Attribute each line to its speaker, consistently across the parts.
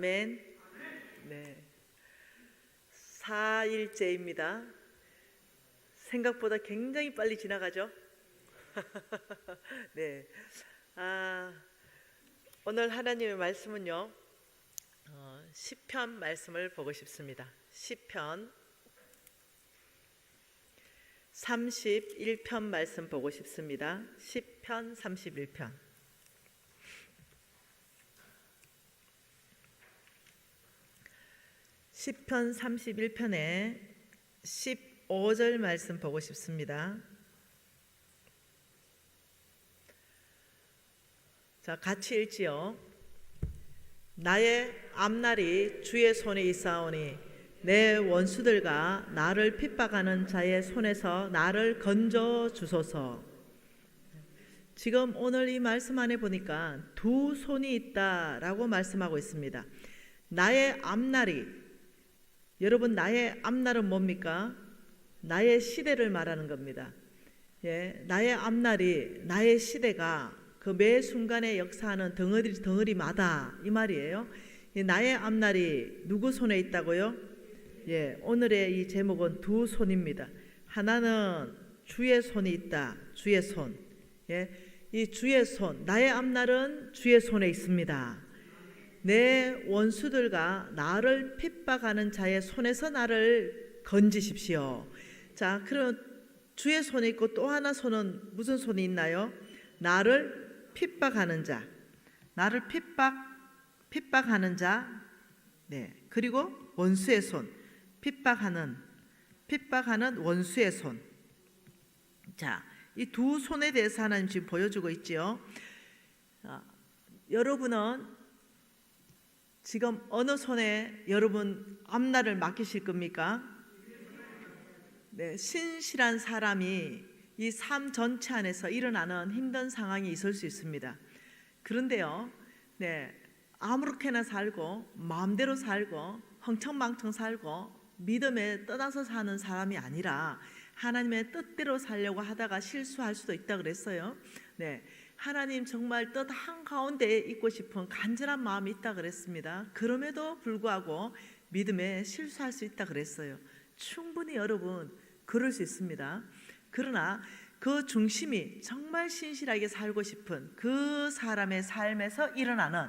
Speaker 1: 아멘. 네. 4일째입니다. 생각보다 굉장히 빨리 지나가죠? 네. 오늘 하나님의 말씀은요, 시편 말씀을 보고 싶습니다. 시편 31편 말씀 보고 싶습니다. 시편 31편. 시편 31편에 15절 말씀 보고 싶습니다. 자, 같이 읽지요. 나의 앞날이 주의 손에 있사오니 내 원수들과 나를 핍박하는 자의 손에서 나를 건져 주소서. 지금 오늘 이 말씀 안에 보니까 두 손이 있다라고 말씀하고 있습니다. 나의 앞날이, 여러분, 나의 앞날은 뭡니까? 나의 시대를 말하는 겁니다. 예, 나의 앞날이, 나의 시대가 그 매 순간에 역사하는 덩어리마다 이 말이에요. 나의 앞날이 누구 손에 있다고요? 예, 오늘의 이 제목은 두 손입니다. 하나는 주의 손이 있다. 주의 손. 예, 이 주의 손, 나의 앞날은 주의 손에 있습니다. 내 원수들과 나를 핍박하는 자의 손에서 나를 건지십시오. 자, 그럼 주의 손이 있고 또 하나 손은 무슨 손이 있나요? 나를 핍박하는 자, 나를 핍박하는 자, 네, 그리고 원수의 손, 핍박하는 원수의 손. 자, 이 두 손에 대해서 하나님 지금 보여주고 있지요. 여러분은 지금 어느 손에 여러분 앞날을 맡기실 겁니까? 네, 신실한 사람이 이 삶 전체 안에서 일어나는 힘든 상황이 있을 수 있습니다. 그런데요, 네, 아무렇게나 살고 마음대로 살고 흥청망청 살고 믿음에 떠나서 사는 사람이 아니라 하나님의 뜻대로 살려고 하다가 실수할 수도 있다 그랬어요. 네, 하나님 정말 뜻 한가운데 있고 싶은 간절한 마음이 있다 그랬습니다. 그럼에도 불구하고 믿음에 실수할 수 있다 그랬어요. 충분히 여러분 그럴 수 있습니다. 그러나 그 중심이 정말 신실하게 살고 싶은 그 사람의 삶에서 일어나는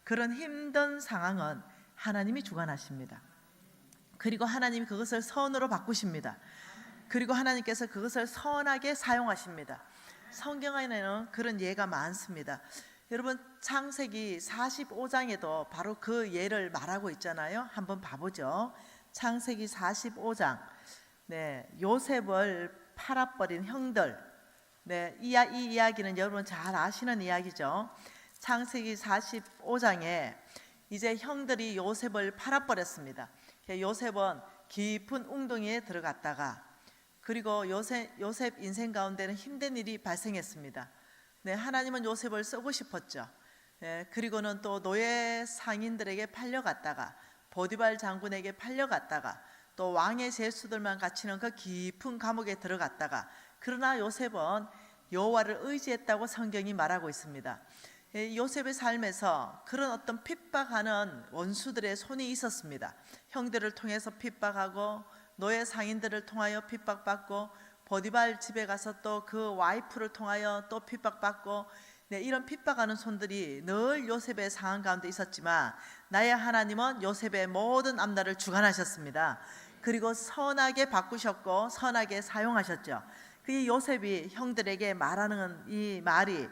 Speaker 1: 그런 힘든 상황은 하나님이 주관하십니다. 그리고 하나님이 그것을 선으로 바꾸십니다. 그리고 하나님께서 그것을 선하게 사용하십니다. 성경 안에는 그런 예가 많습니다. 여러분, 창세기 45장에도 바로 그 예를 말하고 있잖아요. 한번 봐보죠. 창세기 45장. 네, 요셉을 팔아버린 형들. 네, 이 이야기는 여러분 잘 아시는 이야기죠. 창세기 45장에 이제 형들이 요셉을 팔아버렸습니다. 요셉은 깊은 웅덩이에 들어갔다가, 그리고 요셉 인생 가운데는 힘든 일이 발생했습니다. 네, 하나님은 요셉을 쓰고 싶었죠. 네, 그리고는 또 노예 상인들에게 팔려갔다가, 보디발 장군에게 팔려갔다가, 또 왕의 제수들만 갇히는 그 깊은 감옥에 들어갔다가, 그러나 요셉은 여호와를 의지했다고 성경이 말하고 있습니다. 요셉의 삶에서 그런 어떤 핍박하는 원수들의 손이 있었습니다. 형들을 통해서 핍박하고 노예 상인들을 통하여 핍박받고, 보디발 집에 가서 또 그 와이프를 통하여 또 핍박받고, 네, 이런 핍박하는 손들이 늘 요셉의 상황 가운데 있었지만 나의 하나님은 요셉의 모든 앞날을 주관하셨습니다. 그리고 선하게 바꾸셨고 선하게 사용하셨죠. 그 요셉이 형들에게 말하는 이 말이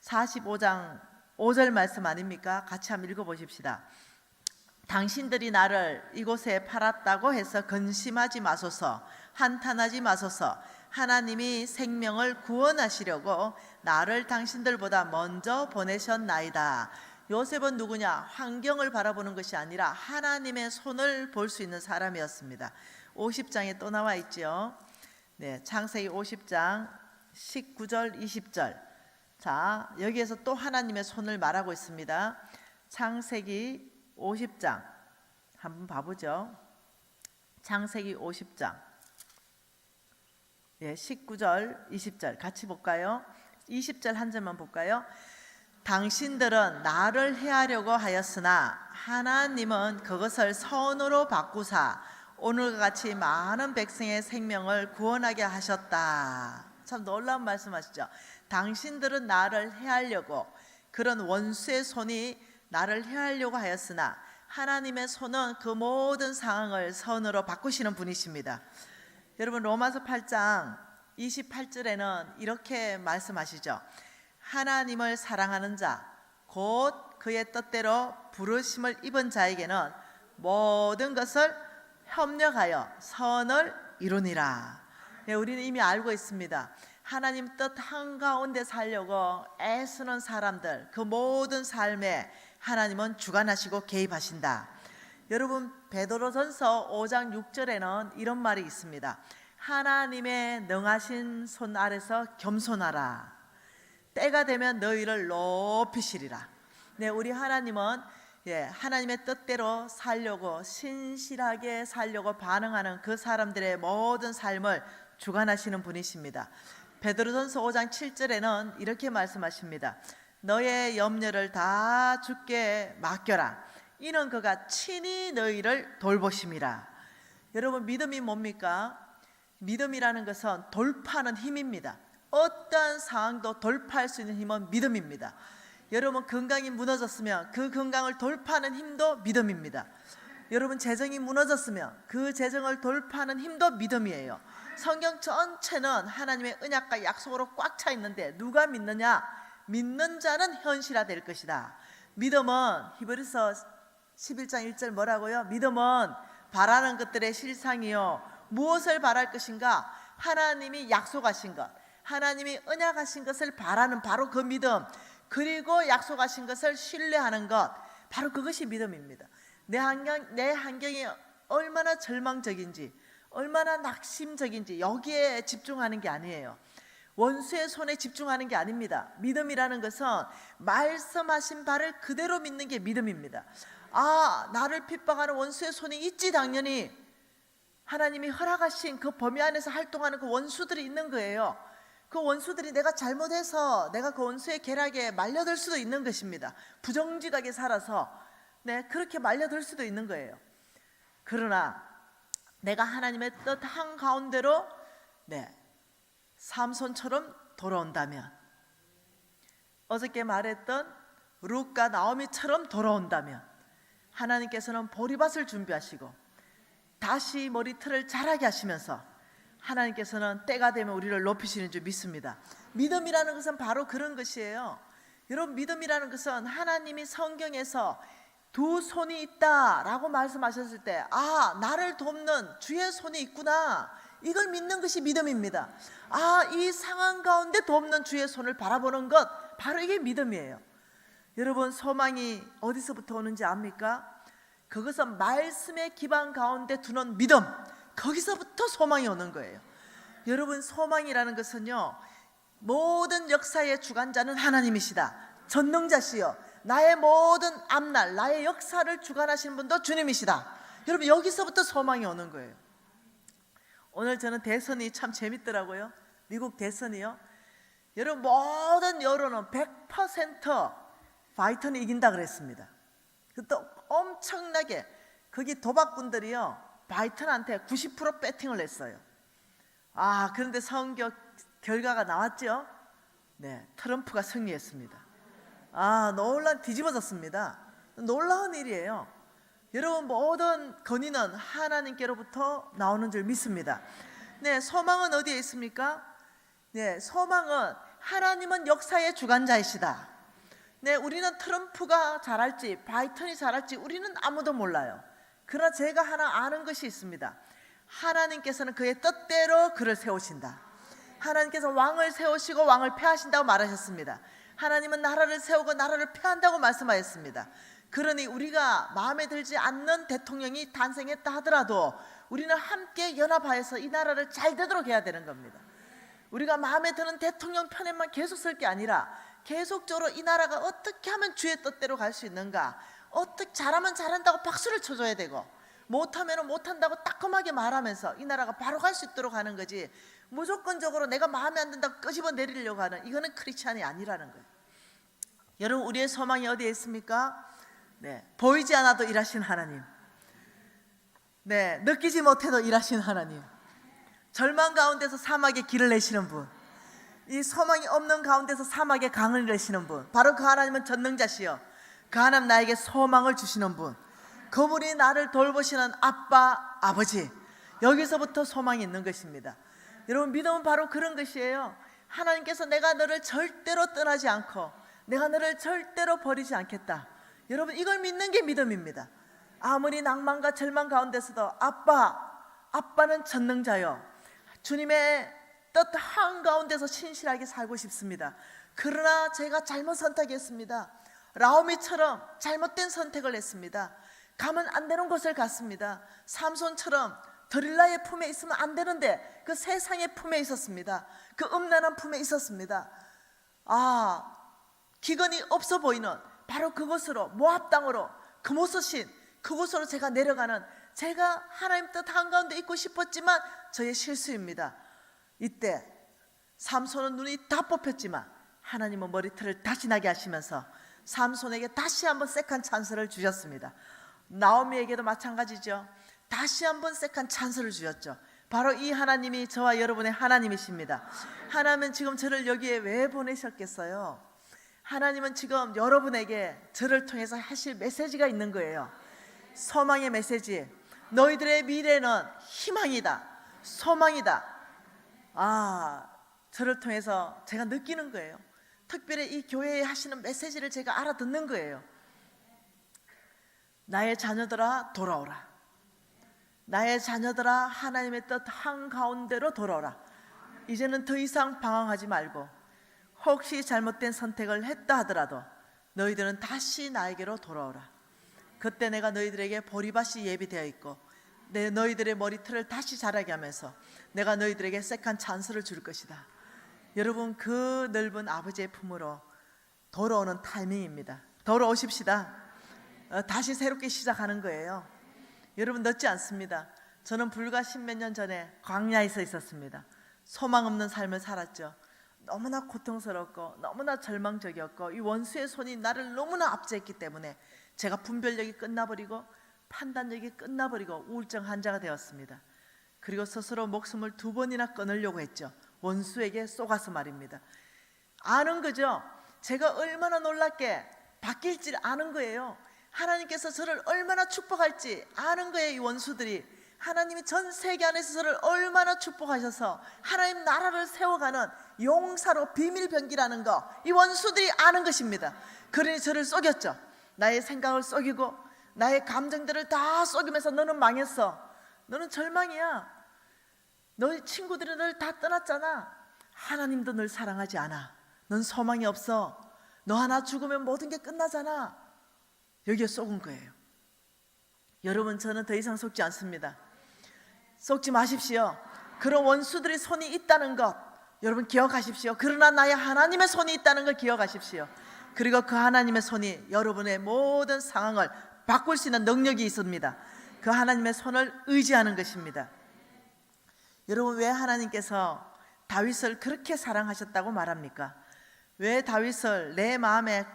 Speaker 1: 45장 5절 말씀 아닙니까? 같이 한번 읽어보십시다. 당신들이 나를 이곳에 팔았다고 해서 근심하지 마소서, 한탄하지 마소서. 하나님이 생명을 구원하시려고 나를 당신들보다 먼저 보내셨나이다. 요셉은 누구냐? 환경을 바라보는 것이 아니라 하나님의 손을 볼 수 있는 사람이었습니다. 50장에 또 나와 있죠. 네, 창세기 50장 19절 20절. 자, 여기에서 또 하나님의 손을 말하고 있습니다. 창세기 50장 한번 봐보죠. 창세기 50장 19절 20절 같이 볼까요? 20절 한 절만 볼까요? 당신들은 나를 해하려고 하였으나 하나님은 그것을 선으로 바꾸사 오늘과 같이 많은 백성의 생명을 구원하게 하셨다. 참 놀라운 말씀하시죠. 당신들은 나를 해하려고, 그런 원수의 손이 나를 해하려고 하였으나 하나님의 손은 그 모든 상황을 선으로 바꾸시는 분이십니다. 여러분, 로마서 8장 28절에는 이렇게 말씀하시죠. 하나님을 사랑하는 자, 곧 그의 뜻대로 부르심을 입은 자에게는 모든 것을 협력하여 선을 이루니라. 네, 우리는 이미 알고 있습니다. 하나님 뜻 한가운데 살려고 애쓰는 사람들, 그 모든 삶에 하나님은 주관하시고 개입하신다. 여러분, 베드로전서 5장 6절에는 이런 말이 있습니다. 하나님의 능하신 손 아래서 겸손하라. 때가 되면 너희를 높이시리라. 네, 우리 하나님은 하나님의 뜻대로 살려고, 신실하게 살려고 반응하는 그 사람들의 모든 삶을 주관하시는 분이십니다. 베드로전서 5장 7절에는 이렇게 말씀하십니다. 너의 염려를 다 주께 맡겨라. 이는 그가 친히 너희를 돌보심이라. 여러분, 믿음이 뭡니까? 믿음이라는 것은 돌파하는 힘입니다. 어떠한 상황도 돌파할 수 있는 힘은 믿음입니다. 여러분, 건강이 무너졌으면 그 건강을 돌파하는 힘도 믿음입니다. 여러분, 재정이 무너졌으면 그 재정을 돌파하는 힘도 믿음이에요. 성경 전체는 하나님의 언약과 약속으로 꽉 차 있는데 누가 믿느냐? 믿는 자는 현실화될 것이다. 믿음은 히브리서 11장 1절 뭐라고요? 믿음은 바라는 것들의 실상이요, 무엇을 바랄 것인가? 하나님이 약속하신 것, 하나님이 언약하신 것을 바라는 바로 그 믿음, 그리고 약속하신 것을 신뢰하는 것, 바로 그것이 믿음입니다. 내 환경이 얼마나 절망적인지, 얼마나 낙심적인지 여기에 집중하는 게 아니에요. 원수의 손에 집중하는 게 아닙니다. 믿음이라는 것은 말씀하신 바를 그대로 믿는 게 믿음입니다. 아, 나를 핍박하는 원수의 손이 있지, 당연히. 하나님이 허락하신 그 범위 안에서 활동하는 그 원수들이 있는 거예요. 그 원수들이 내가 잘못해서 내가 그 원수의 계략에 말려들 수도 있는 것입니다. 부정직하게 살아서 그렇게 말려들 수도 있는 거예요. 그러나 내가 하나님의 뜻 한가운데로 삼손처럼 돌아온다면, 어저께 말했던 룻과 나오미처럼 돌아온다면, 하나님께서는 보리밭을 준비하시고 다시 머리털을 자라게 하시면서 하나님께서는 때가 되면 우리를 높이시는 줄 믿습니다. 믿음이라는 것은 바로 그런 것이에요. 여러분, 믿음이라는 것은 하나님이 성경에서 두 손이 있다라고 말씀하셨을 때, 아, 나를 돕는 주의 손이 있구나, 이걸 믿는 것이 믿음입니다. 아, 이 상황 가운데 돕는 주의 손을 바라보는 것, 바로 이게 믿음이에요. 여러분, 소망이 어디서부터 오는지 압니까? 그것은 말씀의 기반 가운데 두는 믿음, 거기서부터 소망이 오는 거예요. 여러분, 소망이라는 것은요, 모든 역사의 주관자는 하나님이시다, 전능자시여 나의 모든 앞날, 나의 역사를 주관하시는 분도 주님이시다. 여러분, 여기서부터 소망이 오는 거예요. 오늘 저는 대선이 참 재밌더라고요. 미국 대선이요. 여러분, 모든 여론은 100% 바이든이 이긴다 그랬습니다. 또 엄청나게 거기 도박꾼들이요, 바이든한테 90% 배팅을 했어요. 아, 그런데 선거 결과가 나왔죠. 트럼프가 승리했습니다. 아, 뒤집어졌습니다. 놀라운 일이에요. 여러분, 모든 건의는 하나님께로부터 나오는 줄 믿습니다. 소망은 어디에 있습니까? 소망은 하나님은 역사의 주관자이시다. 우리는 트럼프가 잘할지 바이든이 잘할지 우리는 아무도 몰라요. 그러나 제가 하나 아는 것이 있습니다. 하나님께서는 그의 뜻대로 그를 세우신다. 하나님께서 왕을 세우시고 왕을 폐하신다고 말하셨습니다. 하나님은 나라를 세우고 나라를 폐한다고 말씀하셨습니다. 그러니 우리가 마음에 들지 않는 대통령이 탄생했다 하더라도 우리는 함께 연합하여서 이 나라를 잘 되도록 해야 되는 겁니다. 우리가 마음에 드는 대통령 편에만 계속 설 게 아니라 계속적으로 이 나라가 어떻게 하면 주의 뜻대로 갈 수 있는가, 어떻게 잘하면 잘한다고 박수를 쳐줘야 되고, 못하면 못한다고 따끔하게 말하면서 이 나라가 바로 갈 수 있도록 하는 거지, 무조건적으로 내가 마음에 안 든다고 끄집어 내리려고 하는, 이거는 크리스찬이 아니라는 거예요. 여러분, 우리의 소망이 어디에 있습니까? 네, 보이지 않아도 일하신 하나님, 네, 느끼지 못해도 일하신 하나님, 절망 가운데서 사막에 길을 내시는 분, 이 소망이 없는 가운데서 사막에 강을 내시는 분, 바로 그 하나님은 전능자시여 그 하나님 나에게 소망을 주시는 분, 그분이 나를 돌보시는 아빠, 아버지, 여기서부터 소망이 있는 것입니다. 여러분, 믿음은 바로 그런 것이에요. 하나님께서 내가 너를 절대로 떠나지 않고 내가 너를 절대로 버리지 않겠다. 여러분, 이걸 믿는 게 믿음입니다. 아무리 낭만과 절망 가운데서도 아빠는 전능자요 주님의 뜻 한가운데서 신실하게 살고 싶습니다. 그러나 제가 잘못 선택했습니다. 라오미처럼 잘못된 선택을 했습니다. 가면 안 되는 곳을 갔습니다. 삼손처럼 드릴라의 품에 있으면 안 되는데 그 세상의 품에 있었습니다. 그 음란한 품에 있었습니다. 기근이 없어 보이는 바로 그곳으로, 모압 땅으로, 금오서신 그곳으로 제가 내려가는, 제가 하나님 뜻 한가운데 있고 싶었지만 저의 실수입니다. 이때 삼손은 눈이 다 뽑혔지만 하나님은 머리털을 다시 나게 하시면서 삼손에게 다시 한번 세컨 찬스를 주셨습니다. 나오미에게도 마찬가지죠. 다시 한번 세컨 찬스를 주셨죠. 바로 이 하나님이 저와 여러분의 하나님이십니다. 하나님은 지금 저를 여기에 왜 보내셨겠어요? 하나님은 지금 여러분에게 저를 통해서 하실 메시지가 있는 거예요. 소망의 메시지. 너희들의 미래는 희망이다, 소망이다. 저를 통해서 제가 느끼는 거예요. 특별히 이 교회에 하시는 메시지를 제가 알아듣는 거예요. 나의 자녀들아 돌아오라. 나의 자녀들아 하나님의 뜻 한가운데로 돌아오라. 이제는 더 이상 방황하지 말고 혹시 잘못된 선택을 했다 하더라도 너희들은 다시 나에게로 돌아오라. 그때 내가 너희들에게 보리밭이 예비되어 있고 너희들의 머리털을 다시 자라게 하면서 내가 너희들에게 세컨 찬스를 줄 것이다. 여러분, 그 넓은 아버지의 품으로 돌아오는 타이밍입니다. 돌아오십시다. 다시 새롭게 시작하는 거예요. 여러분, 늦지 않습니다. 저는 불과 10몇 년 전에 광야에서 있었습니다. 소망 없는 삶을 살았죠. 너무나 고통스럽고 너무나 절망적이었고 이 원수의 손이 나를 너무나 압제했기 때문에 제가 분별력이 끝나버리고 판단력이 끝나버리고 우울증 환자가 되었습니다. 그리고 스스로 목숨을 2번이나 끊으려고 했죠. 원수에게 쏘가서 말입니다. 아는 거죠. 제가 얼마나 놀랍게 바뀔지 아는 거예요. 하나님께서 저를 얼마나 축복할지 아는 거예요. 이 원수들이 하나님이 전 세계 안에서 저를 얼마나 축복하셔서 하나님 나라를 세워가는 용사로 비밀병기라는 거, 이 원수들이 아는 것입니다. 그러니 저를 속였죠. 나의 생각을 속이고 나의 감정들을 다 속이면서 너는 망했어, 너는 절망이야, 너희 친구들이 널 다 떠났잖아, 하나님도 널 사랑하지 않아, 넌 소망이 없어, 너 하나 죽으면 모든 게 끝나잖아. 여기에 속은 거예요. 여러분, 저는 더 이상 속지 않습니다. 속지 마십시오. 그런 원수들의 손이 있다는 것 여러분 기억하십시오. 그러나 나의 하나님의 손이 있다는 걸 기억하십시오. 그리고 그 하나님의 손이 여러분의 모든 상황을 바꿀 수 있는 능력이 있습니다. 그 하나님의 손을 의지하는 것입니다. 여러분, 왜 하나님께서 다윗을 그렇게 사랑하셨다고 말합니까? 왜 다윗을 내 마음에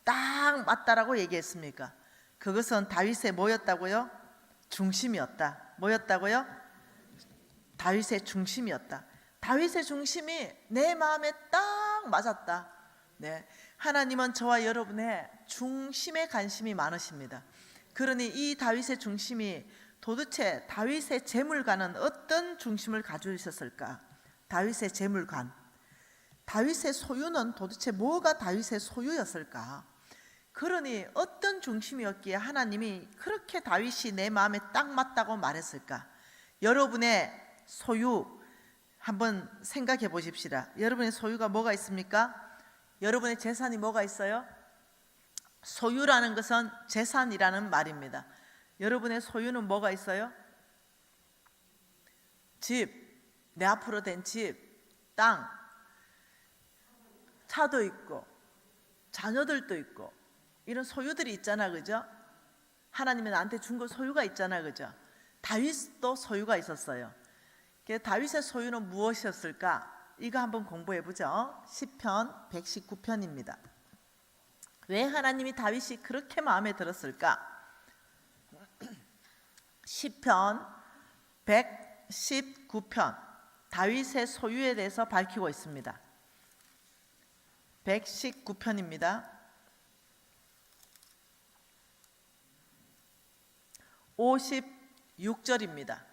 Speaker 1: 딱 맞다라고 얘기했습니까? 그것은 다윗의 뭐였다고요? 중심이었다. 뭐였다고요? 다윗의 중심이었다. 다윗의 중심이 내 마음에 딱 맞았다. 네, 하나님은 저와 여러분의 중심에 관심이 많으십니다. 그러니 이 다윗의 중심이 도대체 다윗의 재물관은 어떤 중심을 가지고 있었을까? 다윗의 재물관, 다윗의 소유는 도대체 뭐가 다윗의 소유였을까? 그러니 어떤 중심이었기에 하나님이 그렇게 다윗이 내 마음에 딱 맞다고 말했을까? 여러분의 소유 한번 생각해 보십시다. 여러분의 소유가 뭐가 있습니까? 여러분의 재산이 뭐가 있어요? 소유라는 것은 재산이라는 말입니다. 여러분의 소유는 뭐가 있어요? 집, 내 앞으로 된 집, 땅, 차도 있고 자녀들도 있고 이런 소유들이 있잖아, 그죠? 하나님이 나한테 준 거 소유가 있잖아, 그죠? 다윗도 소유가 있었어요. 다윗의 소유는 무엇이었을까? 이거 한번 공부해 보죠. 시편 119편입니다. 왜 하나님이 다윗이 그렇게 마음에 들었을까? 시편 119편 다윗의 소유에 대해서 밝히고 있습니다. 119편입니다. 56절입니다.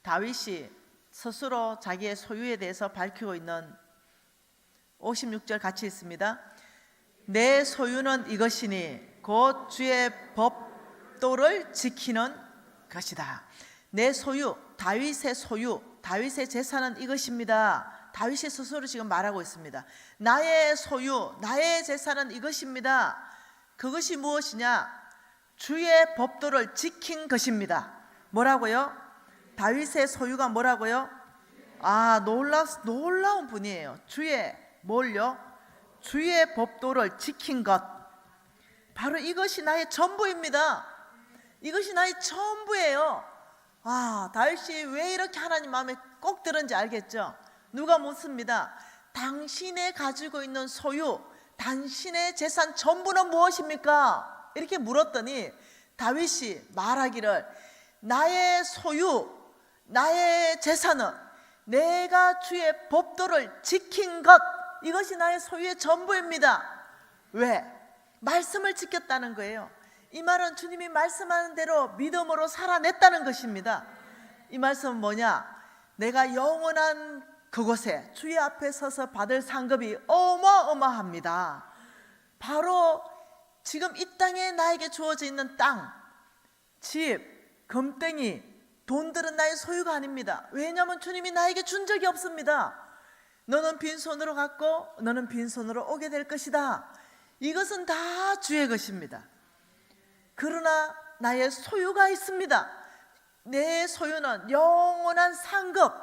Speaker 1: 다윗이 스스로 자기의 소유에 대해서 밝히고 있는 56절 같이 있습니다. 내 소유는 이것이니 곧 주의 법도를 지키는 것이다. 내 소유, 다윗의 소유, 다윗의 재산은 이것입니다. 다윗이 스스로 지금 말하고 있습니다. 나의 소유, 나의 재산은 이것입니다. 그것이 무엇이냐? 주의 법도를 지킨 것입니다. 뭐라고요? 다윗의 소유가 뭐라고요? 놀라운 분이에요. 주의 뭘요? 주의 법도를 지킨 것. 바로 이것이 나의 전부입니다. 이것이 나의 전부예요. 다윗이 왜 이렇게 하나님 마음에 꼭 들은지 알겠죠? 누가 묻습니다. 당신의 가지고 있는 소유, 당신의 재산 전부는 무엇입니까? 이렇게 물었더니 다윗이 말하기를 나의 소유, 나의 재산은 내가 주의 법도를 지킨 것, 이것이 나의 소유의 전부입니다. 왜? 말씀을 지켰다는 거예요. 이 말은 주님이 말씀하는 대로 믿음으로 살아냈다는 것입니다. 이 말씀은 뭐냐? 내가 영원한 그곳에 주의 앞에 서서 받을 상급이 어마어마합니다. 바로 지금 이 땅에 나에게 주어져 있는 땅, 집, 금덩이, 돈들은 나의 소유가 아닙니다. 왜냐하면 주님이 나에게 준 적이 없습니다. 너는 빈손으로 갔고 너는 빈손으로 오게 될 것이다. 이것은 다 주의 것입니다. 그러나 나의 소유가 있습니다. 내 소유는 영원한 상급,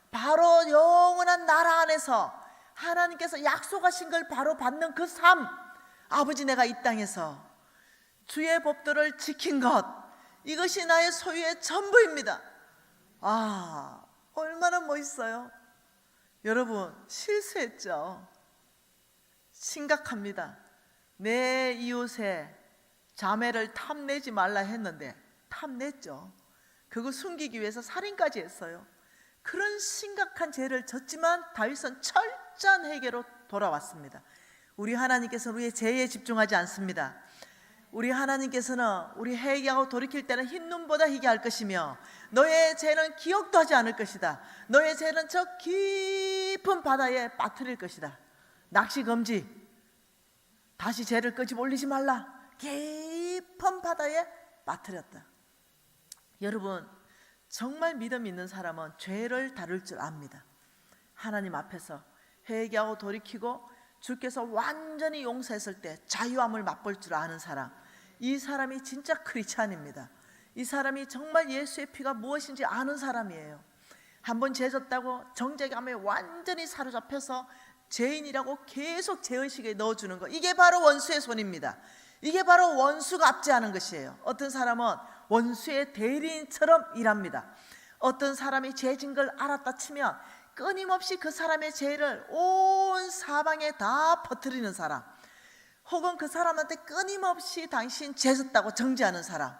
Speaker 1: 바로 영원한 나라 안에서 하나님께서 약속하신 걸 바로 받는 그 삶. 아버지, 내가 이 땅에서 주의 법도를 지킨 것, 이것이 나의 소유의 전부입니다. 얼마나 멋있어요. 여러분, 실수했죠? 심각합니다. 내 이웃의 자매를 탐내지 말라 했는데 탐냈죠. 그거 숨기기 위해서 살인까지 했어요. 그런 심각한 죄를 졌지만 다윗은 철저한 회개로 돌아왔습니다. 우리 하나님께서는 우리의 죄에 집중하지 않습니다. 우리 하나님께서는 우리 회개하고 돌이킬 때는 흰 눈보다 희게 할 것이며 너의 죄는 기억도 하지 않을 것이다. 너의 죄는 저 깊은 바다에 빠뜨릴 것이다. 낚시 금지, 다시 죄를 끄집어 올리지 말라. 깊은 바다에 빠뜨렸다. 여러분, 정말 믿음 있는 사람은 죄를 다룰 줄 압니다. 하나님 앞에서 회개하고 돌이키고 주께서 완전히 용서했을 때 자유함을 맛볼 줄 아는 사람, 이 사람이 진짜 크리스찬입니다. 이 사람이 정말 예수의 피가 무엇인지 아는 사람이에요. 한번 죄 졌다고 정죄감에 완전히 사로잡혀서 죄인이라고 계속 죄의식에 넣어주는 거, 이게 바로 원수의 손입니다. 이게 바로 원수가 압제하는 것이에요. 어떤 사람은 원수의 대리인처럼 일합니다. 어떤 사람이 죄진 걸 알았다 치면 끊임없이 그 사람의 죄를 온 사방에 다 퍼뜨리는 사람, 혹은 그 사람한테 끊임없이 당신 죄졌다고 정죄하는 사람,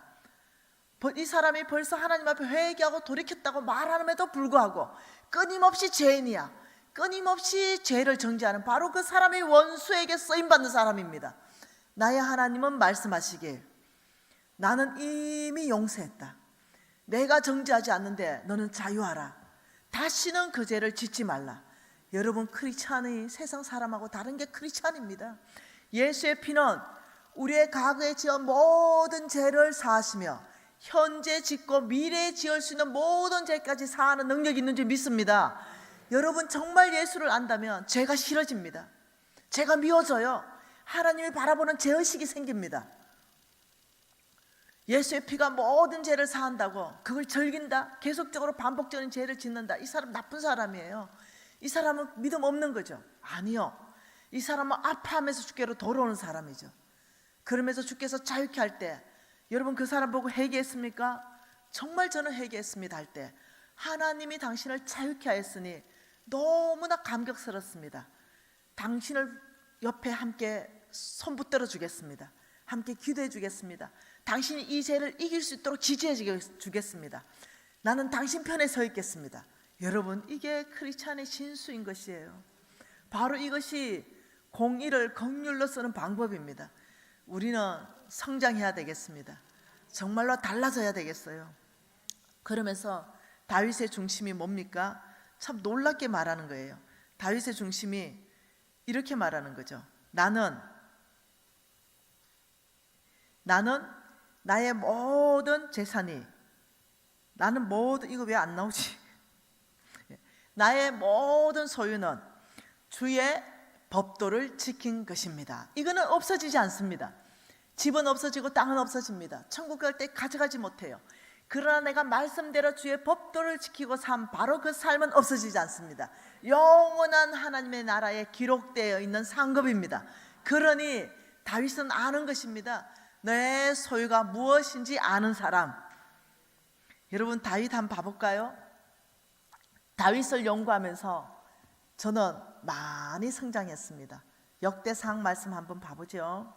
Speaker 1: 이 사람이 벌써 하나님 앞에 회개하고 돌이켰다고 말함에도 불구하고 끊임없이 죄인이야, 끊임없이 죄를 정죄하는 바로 그 사람이 원수에게 쓰임받는 사람입니다. 나의 하나님은 말씀하시길, 나는 이미 용서했다. 내가 정죄하지 않는데 너는 자유하라. 다시는 그 죄를 짓지 말라. 여러분, 크리스찬이 세상 사람하고 다른 게 크리스찬입니다. 예수의 피는 우리의 과거에 지은 모든 죄를 사하시며 현재 짓고 미래에 지을 수 있는 모든 죄까지 사하는 능력이 있는 줄 믿습니다. 여러분, 정말 예수를 안다면 죄가 싫어집니다. 죄가 미워져요. 하나님을 바라보는 죄의식이 생깁니다. 예수의 피가 모든 죄를 사한다고 그걸 즐긴다, 계속적으로 반복적인 죄를 짓는다, 이 사람 나쁜 사람이에요. 이 사람은 믿음 없는 거죠. 아니요, 이 사람은 아파하면서 주께로 돌아오는 사람이죠. 그러면서 주께서 자유케 할 때, 여러분 그 사람 보고 회개했습니까? 정말 저는 회개했습니다 할 때 하나님이 당신을 자유케 하였으니 너무나 감격스럽습니다. 당신을 옆에 함께 손 붙들어 주겠습니다. 함께 기도해 주겠습니다. 당신이 이 죄를 이길 수 있도록 지지해 주겠습니다. 나는 당신 편에 서 있겠습니다. 여러분, 이게 크리스찬의 진수인 것이에요. 바로 이것이 공의를 긍휼로 쓰는 방법입니다. 우리는 성장해야 되겠습니다. 정말로 달라져야 되겠어요. 그러면서 다윗의 중심이 뭡니까? 참 놀랍게 말하는 거예요. 다윗의 중심이 이렇게 말하는 거죠. 나는 나의 모든 재산이, 나는 모든, 이거 왜 안 나오지? 나의 모든 소유는 주의 법도를 지킨 것입니다. 이거는 없어지지 않습니다. 집은 없어지고 땅은 없어집니다. 천국 갈 때 가져가지 못해요. 그러나 내가 말씀대로 주의 법도를 지키고 삶, 바로 그 삶은 없어지지 않습니다. 영원한 하나님의 나라에 기록되어 있는 상급입니다. 그러니 다윗은 아는 것입니다. 내 소유가 무엇인지 아는 사람. 여러분, 다윗 한번 봐볼까요? 다윗을 연구하면서 저는 많이 성장했습니다. 역대상 말씀 한번 봐보죠.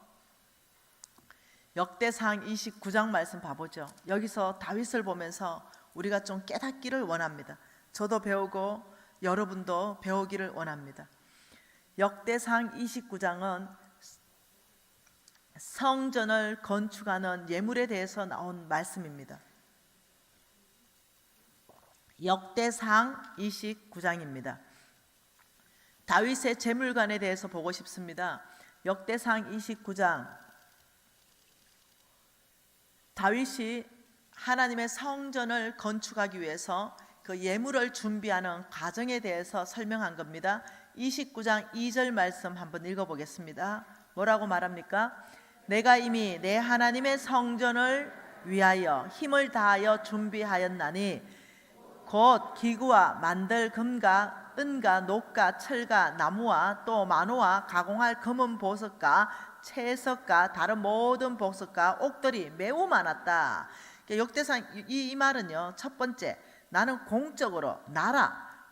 Speaker 1: 역대상 29장 말씀 봐보죠. 여기서 다윗을 보면서 우리가 좀 깨닫기를 원합니다. 저도 배우고 여러분도 배우기를 원합니다. 역대상 29장은 성전을 건축하는 예물에 대해서 나온 말씀입니다. 역대상 29장입니다. 다윗의 재물관에 대해서 보고 싶습니다. 역대상 29장, 다윗이 하나님의 성전을 건축하기 위해서 그 예물을 준비하는 과정에 대해서 설명한 겁니다. 29장 2절 말씀 한번 읽어보겠습니다. 뭐라고 말합니까? 내가 이미 내 하나님의 성전을 위하여 힘을 다하여 준비하였나니 곧 기구와 만들 금과 은과 녹과 철과 나무와 또 만호와 가공할 금은 보석과 채석과 다른 모든 보석과 옥들이 매우 많았다. 역대상 이 말은요, 첫 번째, 나는 공적으로,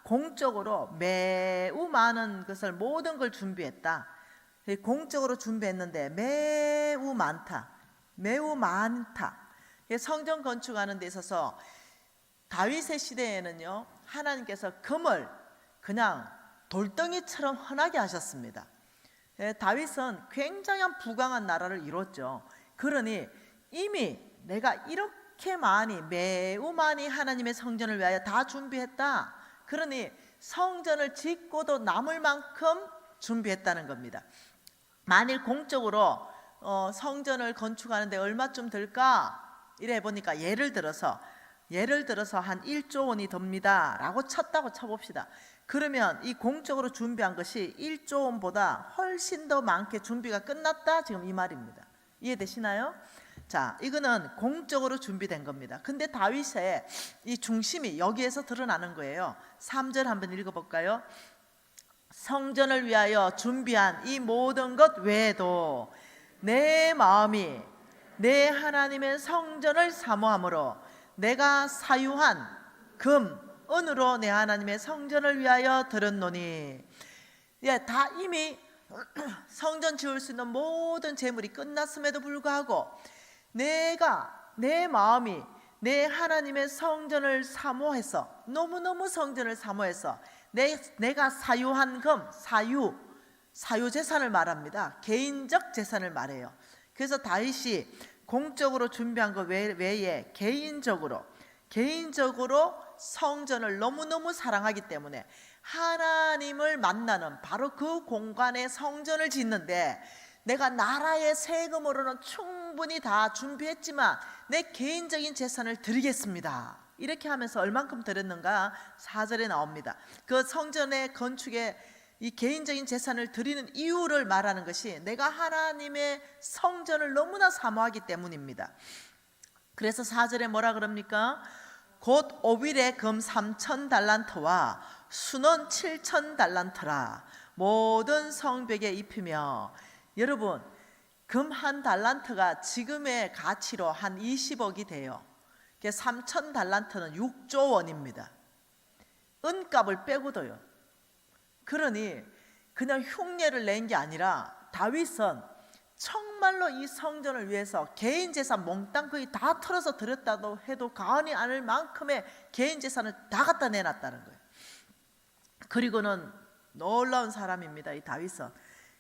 Speaker 1: 공적으로 매우 많은 것을, 모든 걸 준비했다. 공적으로 준비했는데 매우 많다. 성전 건축하는 데 있어서 다윗의 시대에는요, 하나님께서 금을 그냥 돌덩이처럼 흔하게 하셨습니다. 다윗은 굉장히 부강한 나라를 이뤘죠. 그러니 이미 내가 이렇게 매우 많이 하나님의 성전을 위하여 다 준비했다. 그러니 성전을 짓고도 남을 만큼 준비했다는 겁니다. 만일 공적으로 성전을 건축하는데 얼마쯤 들까? 이래 보니까 예를 들어서 한 1조 원이 듭니다 라고 쳤다고 쳐봅시다. 그러면 이 공적으로 준비한 것이 1조 원보다 훨씬 더 많게 준비가 끝났다, 지금 이 말입니다. 이해되시나요? 자, 이거는 공적으로 준비된 겁니다. 근데 다윗의 이 중심이 여기에서 드러나는 거예요. 3절 한번 읽어볼까요? 성전을 위하여 준비한 이 모든 것 외에도 내 마음이 내 하나님의 성전을 사모함으로 내가 사유한 금, 은으로 내 하나님의 성전을 위하여 드렸노니. 다 이미 성전 지을 수 있는 모든 재물이 끝났음에도 불구하고 내 마음이 내 하나님의 성전을 사모해서, 너무너무 성전을 사모해서 내가 사유한 금, 사유 재산을 말합니다. 개인적 재산을 말해요. 그래서 다윗이 공적으로 준비한 것 외에 개인적으로 성전을 너무너무 사랑하기 때문에 하나님을 만나는 바로 그 공간에 성전을 짓는데, 내가 나라의 세금으로는 충분히 다 준비했지만 내 개인적인 재산을 드리겠습니다. 이렇게 하면서 얼만큼 드렸는가? 4절에 나옵니다. 그 성전의 건축에 이 개인적인 재산을 드리는 이유를 말하는 것이 내가 하나님의 성전을 너무나 사모하기 때문입니다. 그래서 4절에 뭐라 그럽니까? 곧 오빌의 금 3,000달란트와 순원 7,000달란트라 모든 성벽에 입히며. 여러분, 금 한 달란트가 지금의 가치로 한 20억이 돼요. 3,000달란트는 6조 원입니다. 은값을 빼고도요. 그러니 그냥 흉내를 낸 게 아니라 다윗은 정말로 이 성전을 위해서 개인 재산 몽땅 거의 다 털어서 드렸다고 해도 과언이 아닐 만큼의 개인 재산을 다 갖다 내놨다는 거예요. 그리고는 놀라운 사람입니다, 이 다윗은.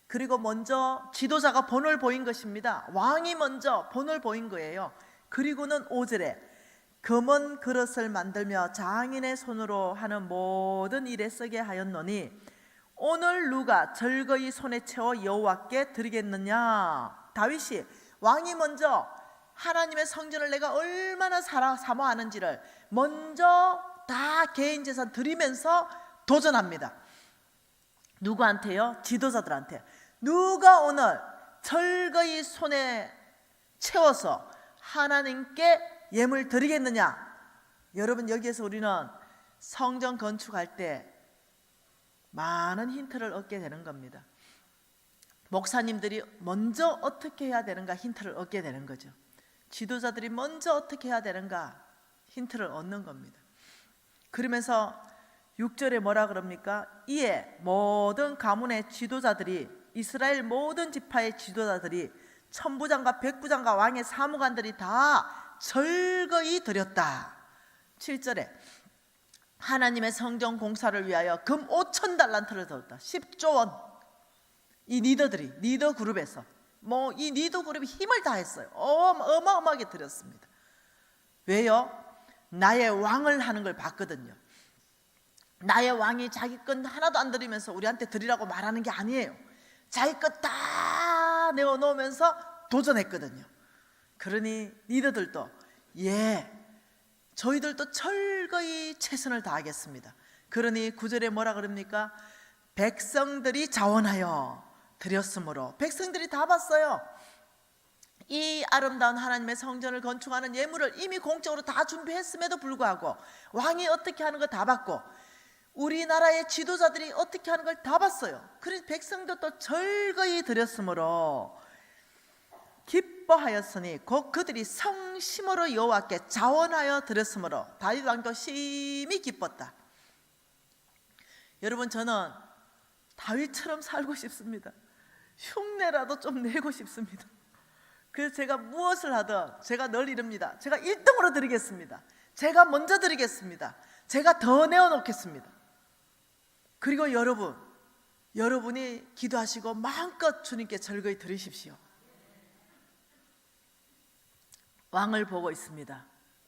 Speaker 1: 그리고 먼저 지도자가 본을 보인 것입니다. 왕이 먼저 본을 보인 거예요. 그리고는 5절에 금은 그릇을 만들며 장인의 손으로 하는 모든 일에 쓰게 하였노니 오늘 누가 절거이 손에 채워 여호와께 드리겠느냐. 다윗이 왕이 먼저 하나님의 성전을 내가 얼마나 사모하는지를 먼저 다 개인 재산 드리면서 도전합니다. 누구한테요? 지도자들한테. 누가 오늘 절거이 손에 채워서 하나님께 예물 드리겠느냐. 여러분, 여기에서 우리는 성전 건축할 때 많은 힌트를 얻게 되는 겁니다. 목사님들이 먼저 어떻게 해야 되는가 힌트를 얻게 되는 거죠. 지도자들이 먼저 어떻게 해야 되는가 힌트를 얻는 겁니다. 그러면서 6절에 뭐라 그럽니까? 이에 모든 가문의 지도자들이, 이스라엘 모든 지파의 지도자들이, 천부장과 백부장과 왕의 사무관들이 다 절거이 드렸다. 7절에 하나님의 성전 공사를 위하여 금 5,000달란트를 드렸다. 10조 원. 이 리더들이, 리더 그룹에서 이 리더 그룹이 힘을 다했어요. 어마어마하게 드렸습니다. 왜요? 나의 왕을 하는 걸 봤거든요. 나의 왕이 자기 건 하나도 안 드리면서 우리한테 드리라고 말하는 게 아니에요. 자기 것 다 내어놓으면서 도전했거든요. 그러니 리더들도 저희들도 철거히 최선을 다하겠습니다. 그러니 9절에 뭐라 그럽니까? 백성들이 자원하여 드렸으므로. 백성들이 다 봤어요. 이 아름다운 하나님의 성전을 건축하는 예물을 이미 공적으로 다 준비했음에도 불구하고 왕이 어떻게 하는 거 다 봤고 우리나라의 지도자들이 어떻게 하는 걸 다 봤어요. 그래서 백성들도 절거히 드렸으므로 기뻐하였으니 곧 그들이 성심으로 여호와께 자원하여 드렸으므로 다윗 왕도 심히 기뻤다. 여러분, 저는 다윗처럼 살고 싶습니다. 흉내라도 좀 내고 싶습니다. 그래서 제가 무엇을 하든 제가 늘 이릅니다. 제가 1등으로 드리겠습니다. 제가 먼저 드리겠습니다. 제가 더 내어놓겠습니다. 그리고 여러분이 기도하시고 마음껏 주님께 절거히 드리십시오. 왕을 보고 있습니다.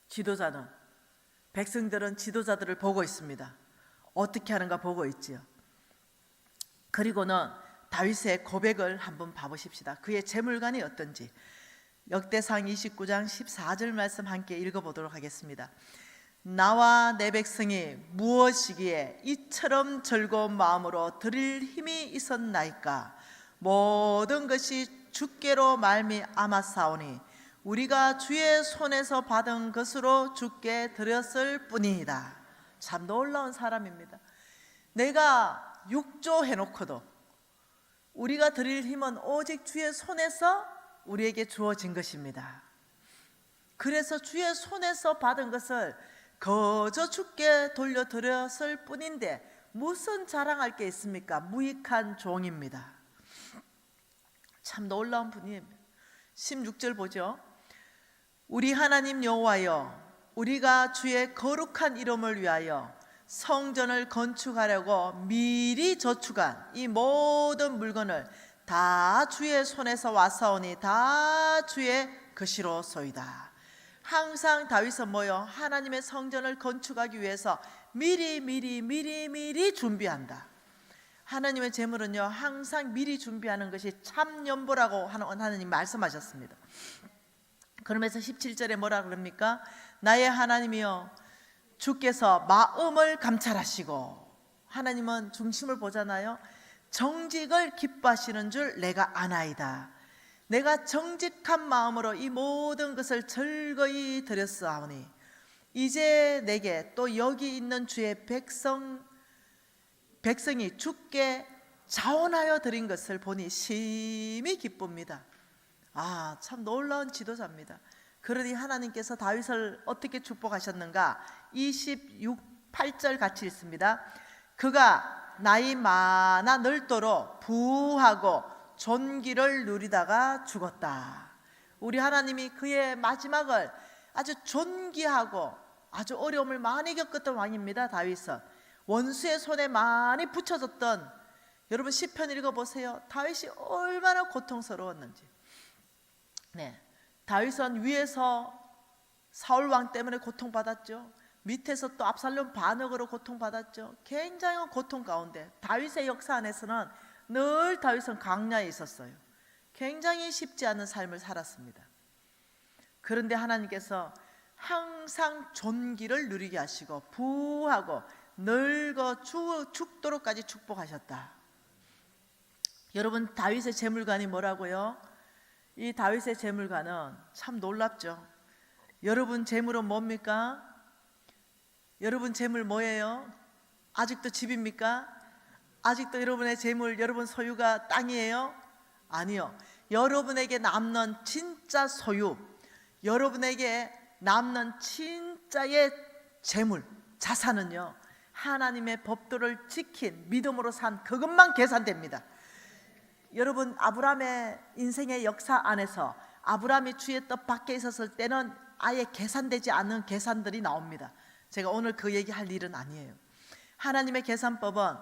Speaker 1: 지도자는, 백성들은 지도자들을 보고 있습니다. 어떻게 하는가 보고 있지요. 그리고는 다윗의 고백을 한번 봐보십시다. 그의 재물관이 어떤지. 역대상 29장 14절 말씀 함께 읽어보도록 하겠습니다. 나와 내 백성이 무엇이기에 이처럼 즐거운 마음으로 드릴 힘이 있었나이까. 모든 것이 주께로 말미암았사오니 우리가 주의 손에서 받은 것으로 주께 드렸을 뿐이다. 참 놀라운 사람입니다. 내가 6조 해놓고도 우리가 드릴 힘은 오직 주의 손에서 우리에게 주어진 것입니다. 그래서 주의 손에서 받은 것을 거저 주께 돌려드렸을 뿐인데 무슨 자랑할 게 있습니까? 무익한 종입니다. 참 놀라운 분입니다. 16절 보죠. 우리 하나님 여호와여, 우리가 주의 거룩한 이름을 위하여 성전을 건축하려고 미리 저축한 이 모든 물건을 다 주의 손에서 왔사오니 다 주의 것이로소이다. 항상 다윗은 하나님의 성전을 건축하기 위해서 미리 준비한다. 하나님의 재물은요 항상 미리 준비하는 것이 참 연보라고 하나님 말씀하셨습니다. 그러면서 17절에 뭐라 그럽니까? 나의 하나님이여, 주께서 마음을 감찰하시고, 하나님은 중심을 보잖아요. 정직을 기뻐하시는 줄 내가 아나이다. 내가 정직한 마음으로 이 모든 것을 즐거이 드렸사오니 이제 내게 또 여기 있는 주의 백성이 주께 자원하여 드린 것을 보니 심히 기쁩니다. 참 놀라운 지도자입니다. 그러니 하나님께서 다윗을 어떻게 축복하셨는가? 8절 같이 읽습니다. 그가 나이 많아 늙도록 부하고 존귀를 누리다가 죽었다. 우리 하나님이 그의 마지막을 아주 존귀하고 아주 어려움을 많이 겪었던 왕입니다. 다윗은 원수의 손에 많이 붙여졌던, 여러분 시편 읽어보세요. 다윗이 얼마나 고통스러웠는지. 네, 다윗은 위에서 사울 왕 때문에 고통받았죠. 밑에서 또 압살롬 반역으로 고통받았죠. 굉장한 고통 가운데 다윗의 역사 안에서는 늘 다윗은 강야에 있었어요. 굉장히 쉽지 않은 삶을 살았습니다. 그런데 하나님께서 항상 존귀를 누리게 하시고 부하고 늙어 죽도록까지 축복하셨다. 여러분, 다윗의 재물관이 뭐라고요? 이 다윗의 재물관은 참 놀랍죠. 여러분 재물은 뭡니까? 여러분 재물 뭐예요? 아직도 집입니까? 아직도 여러분의 재물, 여러분 소유가 땅이에요? 아니요. 여러분에게 남는 진짜 소유, 여러분에게 남는 진짜의 재물, 자산은요, 하나님의 법도를 지킨 믿음으로 산 그것만 계산됩니다. 여러분, 아브라함의 인생의 역사 안에서 아브라함이 주의 뜻 밖에 있었을 때는 아예 계산되지 않는 계산들이 나옵니다. 제가 오늘 그 얘기할 일은 아니에요. 하나님의 계산법은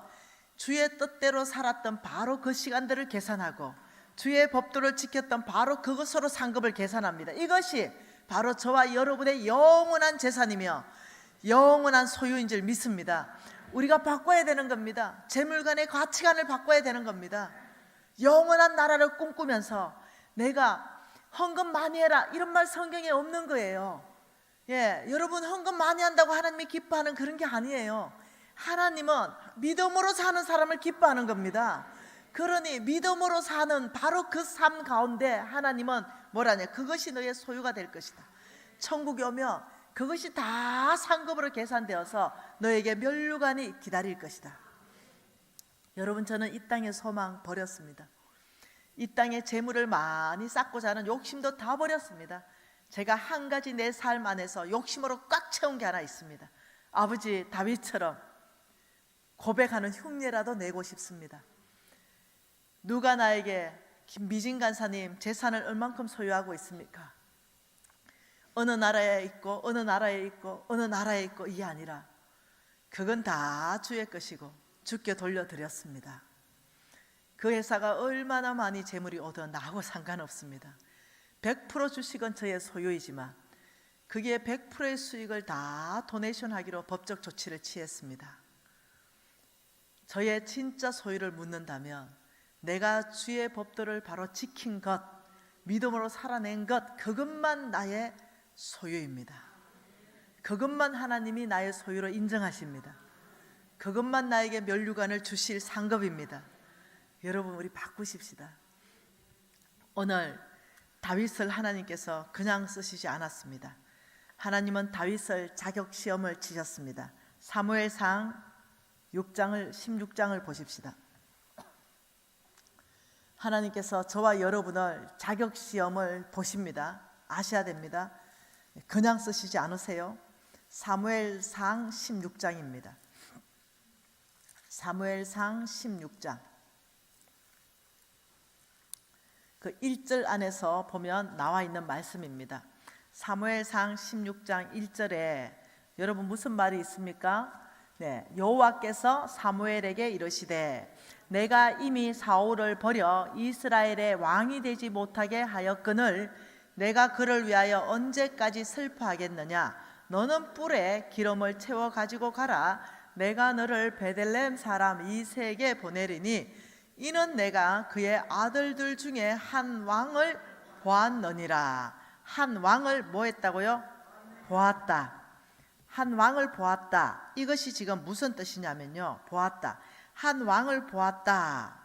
Speaker 1: 주의 뜻대로 살았던 바로 그 시간들을 계산하고 주의 법도를 지켰던 바로 그것으로 상급을 계산합니다. 이것이 바로 저와 여러분의 영원한 재산이며 영원한 소유인 줄 믿습니다. 우리가 바꿔야 되는 겁니다. 재물관의 가치관을 바꿔야 되는 겁니다. 영원한 나라를 꿈꾸면서 내가 헌금 많이 해라 이런 말 성경에 없는 거예요. 여러분 헌금 많이 한다고 하나님이 기뻐하는 그런 게 아니에요. 하나님은 믿음으로 사는 사람을 기뻐하는 겁니다. 그러니 믿음으로 사는 바로 그 삶 가운데 하나님은 뭐라냐? 그것이 너의 소유가 될 것이다. 천국에 오면 그것이 다 상급으로 계산되어서 너에게 면류관이 기다릴 것이다. 여러분, 저는 이 땅의 소망 버렸습니다. 이 땅의 재물을 많이 쌓고자 하는 욕심도 다 버렸습니다. 제가 한 가지 내 삶 안에서 욕심으로 꽉 채운 게 하나 있습니다. 아버지 다윗처럼 고백하는 흉내라도 내고 싶습니다. 누가 나에게 김미진 간사님 재산을 얼만큼 소유하고 있습니까? 어느 나라에 있고 어느 나라에 있고 어느 나라에 있고 이게 아니라 그건 다 주의 것이고 주께 돌려드렸습니다. 그 회사가 얼마나 많이 재물이 오든 나하고 상관없습니다. 100% 주식은 저의 소유이지만 그게 100%의 수익을 다 도네이션 하기로 법적 조치를 취했습니다. 저의 진짜 소유를 묻는다면 내가 주의 법도를 바로 지킨 것, 믿음으로 살아낸 것, 그것만 나의 소유입니다. 그것만 하나님이 나의 소유로 인정하십니다. 그것만 나에게 면류관을 주실 상급입니다. 여러분, 우리 바꾸십시다. 오늘 다윗을 하나님께서 그냥 쓰시지 않았습니다. 하나님은 다윗을 자격시험을 치셨습니다. 사무엘상 16장을 보십시다. 하나님께서 저와 여러분을 자격시험을 보십니다. 아셔야 됩니다. 그냥 쓰시지 않으세요. 사무엘상 16장입니다. 사무엘상 16장 그 1절 안에서 보면 나와 있는 말씀입니다. 사무엘상 16장 1절에 여러분 무슨 말이 있습니까? 여호와께서 사무엘에게 이르시되 내가 이미 사울을 버려 이스라엘의 왕이 되지 못하게 하였거늘 내가 그를 위하여 언제까지 슬퍼하겠느냐? 너는 뿔에 기름을 채워 가지고 가라. 내가 너를 베들레헴 사람 이새에게 보내리니 이는 내가 그의 아들들 중에 한 왕을 보았느니라. 한 왕을 뭐 했다고요? 보았다. 한 왕을 보았다. 이것이 지금 무슨 뜻이냐면요, 보았다. 한 왕을 보았다.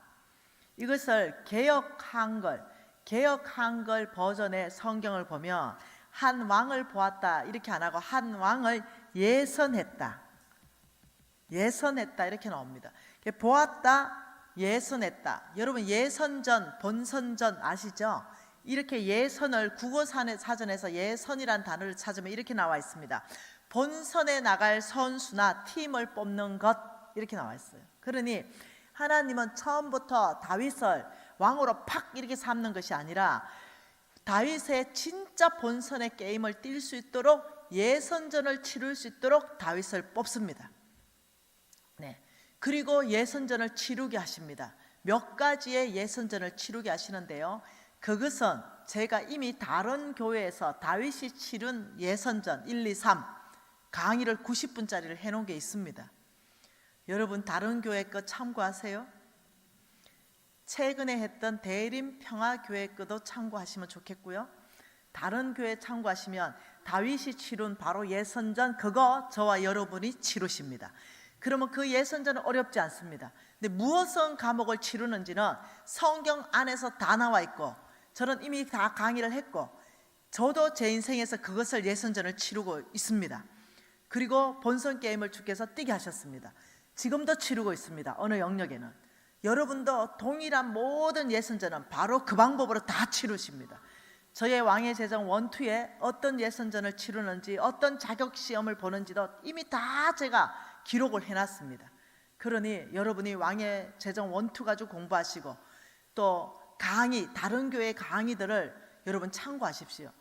Speaker 1: 이것을 개역 한글 버전의 성경을 보면 한 왕을 보았다 이렇게 안 하고 한 왕을 예선했다 이렇게 나옵니다. 보았다, 예선했다. 여러분 예선전, 본선전 아시죠? 이렇게 예선을 국어사전에서 예선이란 단어를 찾으면 이렇게 나와 있습니다. 본선에 나갈 선수나 팀을 뽑는 것 이렇게 나와 있어요. 그러니 하나님은 처음부터 다윗을 왕으로 팍 이렇게 삼는 것이 아니라 다윗의 진짜 본선의 게임을 뛸 수 있도록 예선전을 치를 수 있도록 다윗을 뽑습니다. 네. 그리고 예선전을 치르게 하십니다. 몇 가지의 예선전을 치르게 하시는데요, 그것은 제가 이미 다른 교회에서 다윗이 치른 예선전 1, 2, 3 강의를 90분짜리를 해놓은 게 있습니다. 여러분 다른 교회 거 참고하세요. 최근에 했던 대림평화교회 거도 참고하시면 좋겠고요, 다른 교회 참고하시면 다윗이 치른 바로 예선전, 그거 저와 여러분이 치르십니다. 그러면 그 예선전은 어렵지 않습니다. 근데 무엇은 과목을 치르는지는 성경 안에서 다 나와 있고, 저는 이미 다 강의를 했고, 저도 제 인생에서 그것을 예선전을 치르고 있습니다. 그리고 본선 게임을 주께서 뛰게 하셨습니다. 지금도 치르고 있습니다. 어느 영역에는 여러분도 동일한 모든 예선전은 바로 그 방법으로 다 치르십니다. 저의 왕의 제정 1, 2에 어떤 예선전을 치르는지, 어떤 자격시험을 보는지도 이미 다 제가 기록을 해놨습니다. 그러니 여러분이 왕의 제정 1, 2 가지고 공부하시고, 또 강의, 다른 교회 강의들을 여러분 참고하십시오.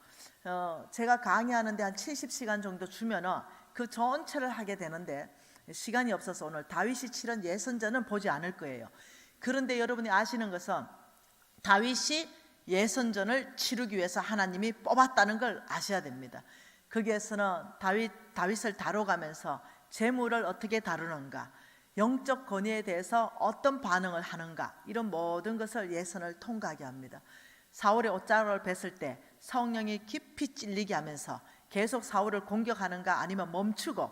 Speaker 1: 제가 강의하는데 한 70시간 정도 주면은 그 전체를 하게 되는데 시간이 없어서 오늘 다윗이 치른 예선전은 보지 않을 거예요. 그런데 여러분이 아시는 것은 다윗이 예선전을 치르기 위해서 하나님이 뽑았다는 걸 아셔야 됩니다. 거기에서는 다윗을 다뤄가면서 재물을 어떻게 다루는가, 영적 권위에 대해서 어떤 반응을 하는가, 이런 모든 것을 예선을 통과하게 합니다. 사울의 옷자락을 뱄을 때 성령이 깊이 찔리게 하면서 계속 사울을 공격하는가, 아니면 멈추고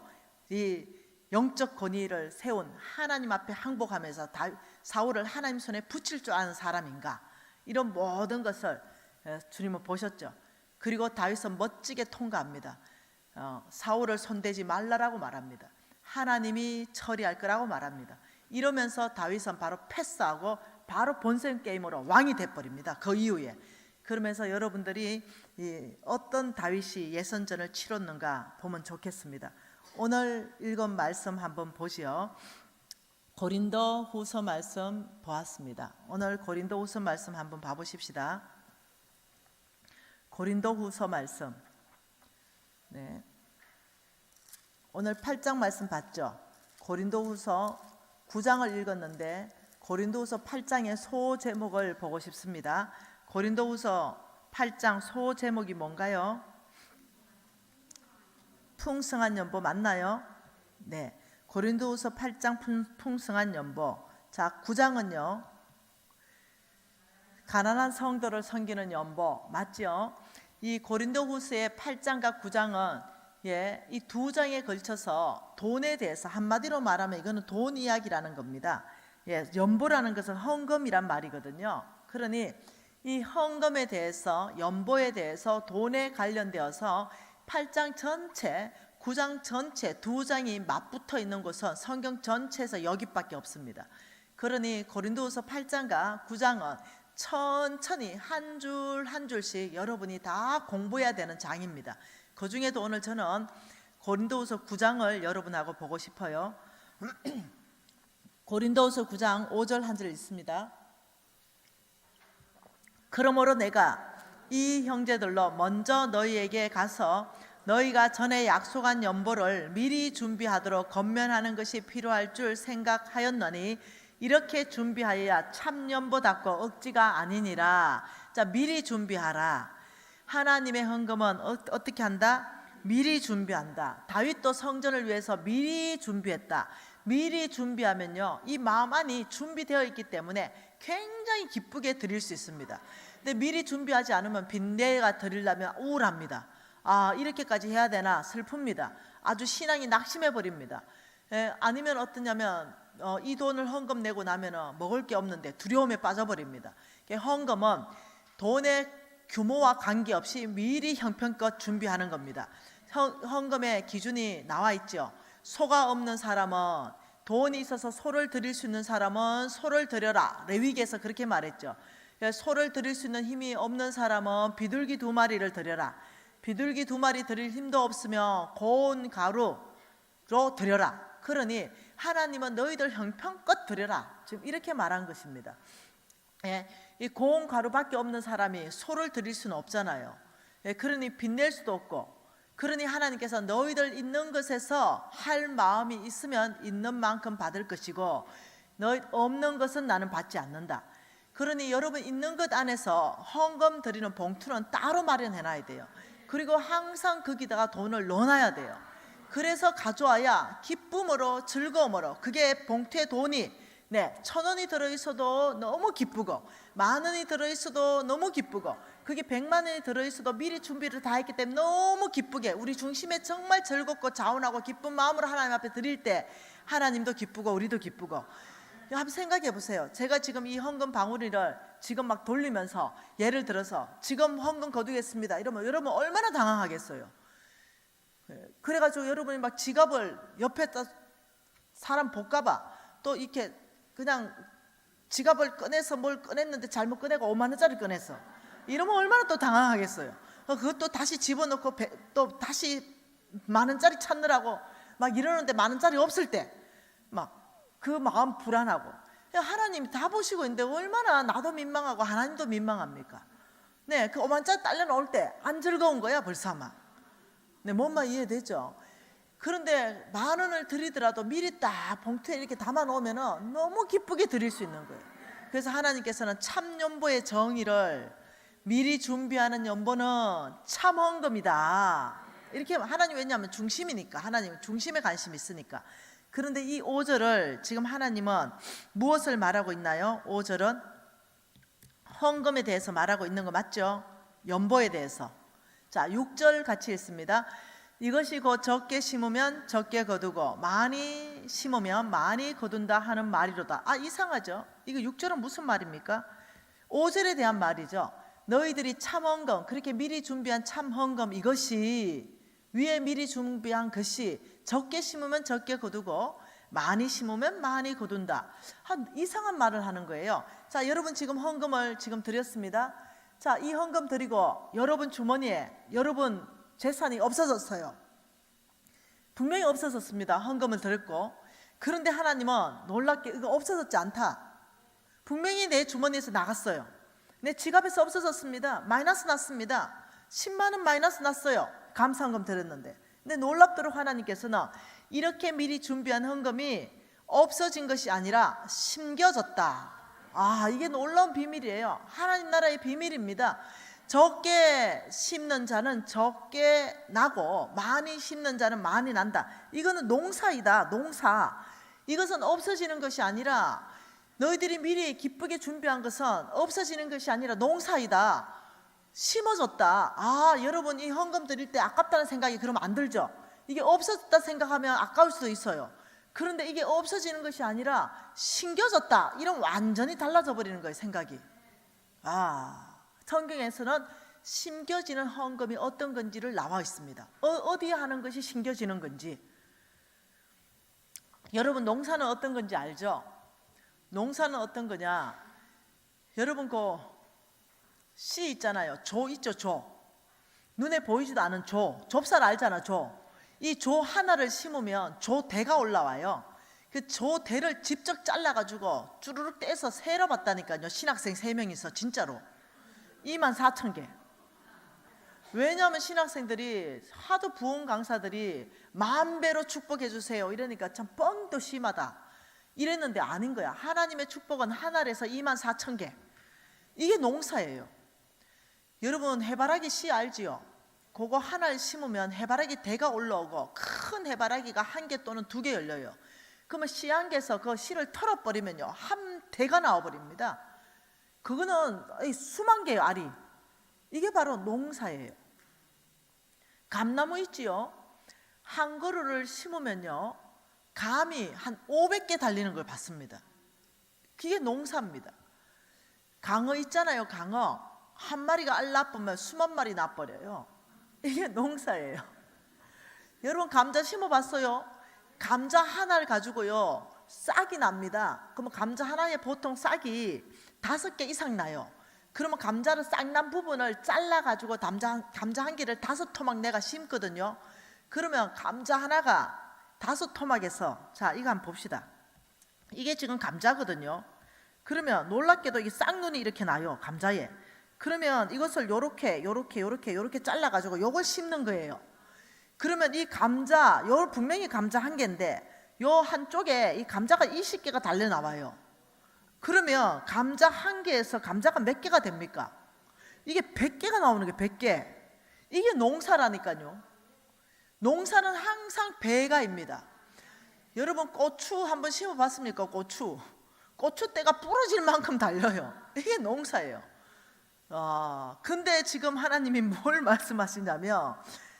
Speaker 1: 이 영적 권위를 세운 하나님 앞에 항복하면서 사울을 하나님 손에 붙일 줄 아는 사람인가, 이런 모든 것을 주님은 보셨죠. 그리고 다윗은 멋지게 통과합니다. 사울을 손대지 말라라고 말합니다. 하나님이 처리할 거라고 말합니다. 이러면서 다윗은 바로 패스하고 바로 본선 게임으로 왕이 돼버립니다. 그 이후에. 그러면서 여러분들이 어떤 다윗이 예선전을 치렀는가 보면 좋겠습니다. 오늘 읽은 말씀 한번 보시오. 고린도 후서 말씀 보았습니다. 오늘 고린도 후서 말씀 한번 봐보십시다. 고린도 후서 말씀. 네. 오늘 8장 말씀 봤죠? 고린도 후서 9장을 읽었는데 고린도 후서 8장의 소 제목을 보고 싶습니다. 고린도 후서 8장 소 제목이 뭔가요? 풍성한 연보 맞나요? 네. 고린도후서 8장 풍성한 연보. 자, 9장은요, 가난한 성도를 섬기는 연보 맞죠? 이 고린도후서의 8장과 9장은 이 두 장에 걸쳐서 돈에 대해서, 한마디로 말하면 이거는 돈 이야기라는 겁니다. 연보라는 것은 헌금이란 말이거든요. 그러니 이 헌금에 대해서, 연보에 대해서, 돈에 관련되어서 8장 전체, 9장 전체 두 장이 맞붙어 있는 곳은 성경 전체에서 여기밖에 없습니다. 그러니 고린도후서 8장과 9장은 천천히 한 줄 한 줄씩 여러분이 다 공부해야 되는 장입니다. 그 중에도 오늘 저는 고린도후서 9장을 여러분하고 보고 싶어요. 고린도후서 9장 5절 한 절 있습니다. 그러므로 내가 이 형제들로 먼저 너희에게 가서 너희가 전에 약속한 연보를 미리 준비하도록 권면하는 것이 필요할 줄 생각하였노니 이렇게 준비하여야 참 연보답고 억지가 아니니라. 자, 미리 준비하라. 하나님의 헌금은 어떻게 한다? 미리 준비한다. 다윗도 성전을 위해서 미리 준비했다. 미리 준비하면요, 이 마음 안이 준비되어 있기 때문에 굉장히 기쁘게 드릴 수 있습니다. 근데 미리 준비하지 않으면 빈대가 드리려면 우울합니다. 이렇게까지 해야 되나 슬픕니다. 아주 신앙이 낙심해 버립니다. 아니면 어떠냐면 이 돈을 헌금 내고 나면 먹을 게 없는데 두려움에 빠져버립니다. 헌금은 돈의 규모와 관계없이 미리 형편껏 준비하는 겁니다. 헌금의 기준이 나와 있죠. 소가 없는 사람은, 돈이 있어서 소를 드릴 수 있는 사람은 소를 드려라. 레위기에서 그렇게 말했죠. 소를 드릴 수 있는 힘이 없는 사람은 비둘기 2마리를 드려라. 비둘기 2마리 드릴 힘도 없으면 고운 가루로 드려라. 그러니 하나님은 너희들 형편껏 드려라. 지금 이렇게 말한 것입니다. 이 고운 가루밖에 없는 사람이 소를 드릴 수는 없잖아요. 예, 그러니 빚낼 수도 없고, 그러니 하나님께서 너희들 있는 것에서 할 마음이 있으면 있는 만큼 받을 것이고 너희 없는 것은 나는 받지 않는다. 그러니 여러분 있는 것 안에서 헌금 드리는 봉투는 따로 마련해 놔야 돼요. 그리고 항상 거기다가 돈을 넣어놔야 돼요. 그래서 가져와야 기쁨으로 즐거움으로, 그게 봉투에 돈이 1,000원이 들어있어도 너무 기쁘고 10,000원이 들어있어도 너무 기쁘고 그게 100만 원이 들어있어도 미리 준비를 다 했기 때문에 너무 기쁘게 우리 중심에 정말 즐겁고 자원하고 기쁜 마음으로 하나님 앞에 드릴 때 하나님도 기쁘고 우리도 기쁘고. 한번 생각해 보세요. 제가 지금 이 헌금 방울이를 지금 막 돌리면서 예를 들어서 지금 헌금 거두겠습니다 이러면 여러분 얼마나 당황하겠어요. 그래가지고 여러분이 막 지갑을 옆에 사람 볼까봐 또 이렇게 그냥 지갑을 꺼내서 뭘 꺼냈는데 잘못 꺼내고 5만 원짜리 꺼냈어. 이러면 얼마나 또 당황하겠어요. 그것도 다시 집어넣고 또 다시 10,000원짜리 찾느라고 막 이러는데 10,000원짜리 없을 때 막 그 마음 불안하고. 하나님이 다 보시고 있는데 얼마나 나도 민망하고 하나님도 민망합니까? 네, 그 5만원짜리 딸려 놓을 때 안 즐거운 거야 벌써 막. 네, 뭔 말 이해되죠? 그런데 10,000원을 드리더라도 미리 딱 봉투에 이렇게 담아 놓으면 너무 기쁘게 드릴 수 있는 거예요. 그래서 하나님께서는 참 연보의 정의를 미리 준비하는 연보는 참 헌금이다 이렇게. 하나님 왜냐하면 중심이니까, 하나님은 중심에 관심이 있으니까. 그런데 이 5절을 지금 하나님은 무엇을 말하고 있나요? 5절은 헌금에 대해서 말하고 있는 거 맞죠? 연보에 대해서. 자, 6절 같이 읽습니다. 이것이 곧 적게 심으면 적게 거두고 많이 심으면 많이 거둔다 하는 말이로다. 이상하죠? 이거 6절은 무슨 말입니까? 5절에 대한 말이죠. 너희들이 참 헌금, 그렇게 미리 준비한 참 헌금, 이것이 위에 미리 준비한 것이 적게 심으면 적게 거두고 많이 심으면 많이 거둔다. 이상한 말을 하는 거예요. 자, 여러분 지금 헌금을 지금 드렸습니다. 자, 이 헌금 드리고 여러분 주머니에 여러분 재산이 없어졌어요. 분명히 없어졌습니다. 헌금을 드렸고. 그런데 하나님은 놀랍게 이거 없어졌지 않다. 분명히 내 주머니에서 나갔어요. 내 지갑에서 없어졌습니다. 마이너스 났습니다. 10만 원 마이너스 났어요. 감사헌금 드렸는데. 근데 놀랍도록 하나님께서는 이렇게 미리 준비한 헌금이 없어진 것이 아니라 심겨졌다. 이게 놀라운 비밀이에요. 하나님 나라의 비밀입니다. 적게 심는 자는 적게 나고 많이 심는 자는 많이 난다. 이거는 농사이다. 농사. 이것은 없어지는 것이 아니라, 너희들이 미리 기쁘게 준비한 것은 없어지는 것이 아니라 농사이다. 심어졌다. 여러분 이 헌금 드릴 때 아깝다는 생각이 그러면 안 들죠? 이게 없어졌다 생각하면 아까울 수도 있어요. 그런데 이게 없어지는 것이 아니라 심겨졌다. 이런 완전히 달라져 버리는 거예요, 생각이. 성경에서는 심겨지는 헌금이 어떤 건지를 나와 있습니다. 어디에 하는 것이 심겨지는 건지. 여러분 농사는 어떤 건지 알죠? 농사는 어떤 거냐? 여러분 씨 있잖아요. 조 있죠, 조. 눈에 보이지도 않은 조. 좁쌀 알잖아, 조. 이 조 하나를 심으면 조대가 올라와요. 그 조대를 직접 잘라가지고 쭈루룩 떼서 세려봤다니까요. 신학생 3명이서 진짜로 24,000개. 왜냐하면 신학생들이 하도 부흥 강사들이 10,000배로 축복해 주세요 이러니까 참 뻥도 심하다 이랬는데 아닌 거야. 하나님의 축복은 한 알에서 24,000개. 이게 농사예요. 여러분 해바라기 씨 알지요? 그거 하나를 심으면 해바라기 대가 올라오고 큰 해바라기가 1개 또는 2개 열려요. 그러면 씨 한 개에서 그 씨를 털어버리면요 한 대가 나와버립니다. 그거는 수만 개의 알이. 이게 바로 농사예요. 감나무 있지요? 한 그루를 심으면요 감이 한 500개 달리는 걸 봤습니다. 그게 농사입니다. 강어 있잖아요. 강어 한 마리가 알 나쁘면 수만 마리 나버려요. 이게 농사예요. 여러분 감자 심어봤어요? 감자 하나를 가지고요 싹이 납니다. 그러면 감자 하나에 보통 싹이 5개 이상 나요. 그러면 감자를 싹 난 부분을 잘라가지고 감자 한 개를 5토막 내가 심거든요. 그러면 감자 하나가 5토막에서, 자 이거 한번 봅시다. 이게 지금 감자거든요.
Speaker 2: 그러면 놀랍게도 이게 쌍눈이 이렇게 나요, 감자에. 그러면 이것을 요렇게 잘라가지고 요걸 심는 거예요. 그러면 이 감자, 요 분명히 감자 한 개인데 요 한쪽에 이 감자가 20개가 달려 나와요. 그러면 감자 한 개에서 감자가 몇 개가 됩니까? 이게 100개가 나오는 게 100개. 이게 농사라니까요. 농사는 항상 배가입니다. 여러분 고추 한번 심어봤습니까? 고추대가 부러질 만큼 달려요. 이게 농사예요. 근데 지금 하나님이 뭘 말씀하시냐면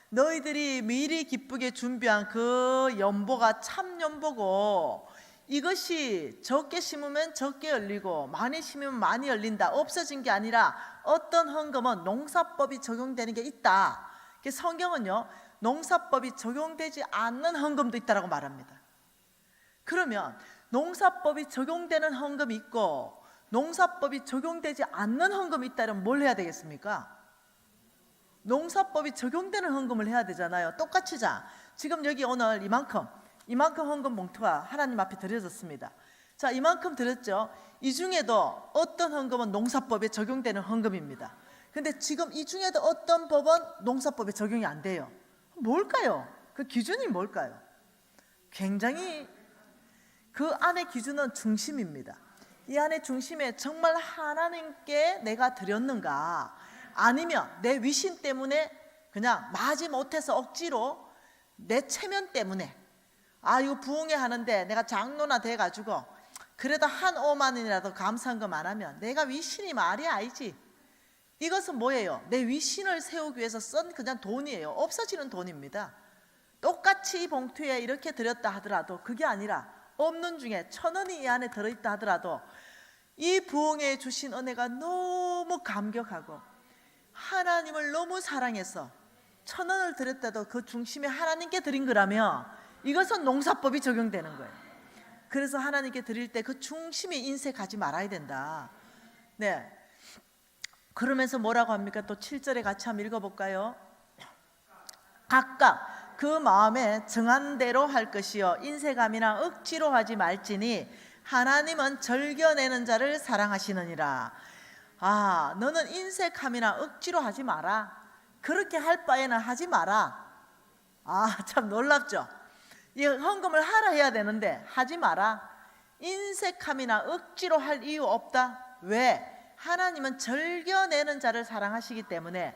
Speaker 2: 너희들이 미리 기쁘게 준비한 그 연보가 참 연보고 이것이 적게 심으면 적게 열리고 많이 심으면 많이 열린다. 없어진 게 아니라 어떤 헌금은 농사법이 적용되는 게 있다. 성경은요, 농사법이 적용되지 않는 헌금도 있다라고 말합니다. 그러면 농사법이 적용되는 헌금이 있고 농사법이 적용되지 않는 헌금이 있다면 뭘 해야 되겠습니까? 농사법이 적용되는 헌금을 해야 되잖아요. 똑같이. 자, 지금 여기 오늘 이만큼 헌금 봉투가 하나님 앞에 드려졌습니다. 자, 이만큼 드렸죠. 이 중에도 어떤 헌금은 농사법에 적용되는 헌금입니다. 근데 지금 이 중에도 어떤 법은 농사법에 적용이 안 돼요. 뭘까요? 그 기준이 뭘까요? 굉장히 그 안의 기준은 중심입니다. 이 안의 중심에 정말 하나님께 내가 드렸는가, 아니면 내 위신 때문에 그냥 마지못해서 억지로 내 체면 때문에 이거 부흥회 하는데 내가 장로나 돼가지고 그래도 한 5만 원이라도 감사헌금 안 하면 내가 위신이 말이 아니지. 이것은 뭐예요? 내 위신을 세우기 위해서 쓴 그냥 돈이에요. 없어지는 돈입니다. 똑같이 이 봉투에 이렇게 드렸다 하더라도 그게 아니라 없는 중에 1,000원이 이 안에 들어있다 하더라도 이 부흥회에 주신 은혜가 너무 감격하고 하나님을 너무 사랑해서 1,000원을 드렸다도 그 중심에 하나님께 드린 거라면 이것은 농사법이 적용되는 거예요. 그래서 하나님께 드릴 때 그 중심에 인색하지 말아야 된다. 네. 그러면서 뭐라고 합니까? 또 7절에 같이 한번 읽어볼까요? 각각 그 마음에 정한 대로 할 것이요 인색함이나 억지로 하지 말지니 하나님은 절겨내는 자를 사랑하시느니라. 너는 인색함이나 억지로 하지 마라. 그렇게 할 바에는 하지 마라. 참 놀랍죠? 이 헌금을 하라 해야 되는데 하지 마라. 인색함이나 억지로 할 이유 없다. 왜? 하나님은 절겨내는 자를 사랑하시기 때문에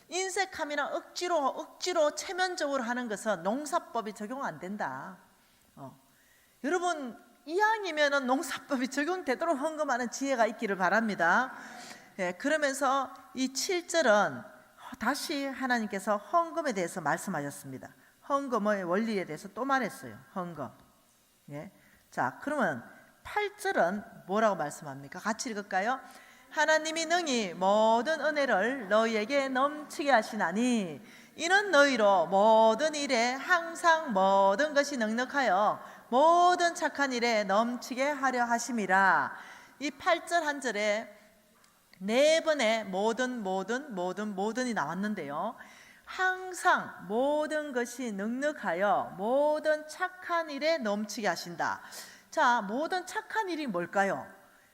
Speaker 2: 인색함이나 억지로 체면적으로 하는 것은 농사법이 적용 안 된다. 여러분 이왕이면 농사법이 적용되도록 헌금하는 지혜가 있기를 바랍니다. 그러면서 이 7절은 다시 하나님께서 헌금에 대해서 말씀하셨습니다. 헌금의 원리에 대해서 또 말했어요. 헌금. 자, 그러면 8절은 뭐라고 말씀합니까? 같이 읽을까요? 하나님이 능히 모든 은혜를 너희에게 넘치게 하시나니 이는 너희로 모든 일에 항상 모든 것이 넉넉하여 모든 착한 일에 넘치게 하려 하심이라. 이 8절 한 절에 4번의 모든이 나왔는데요, 항상 모든 것이 넉넉하여 모든 착한 일에 넘치게 하신다. 자, 모든 착한 일이 뭘까요?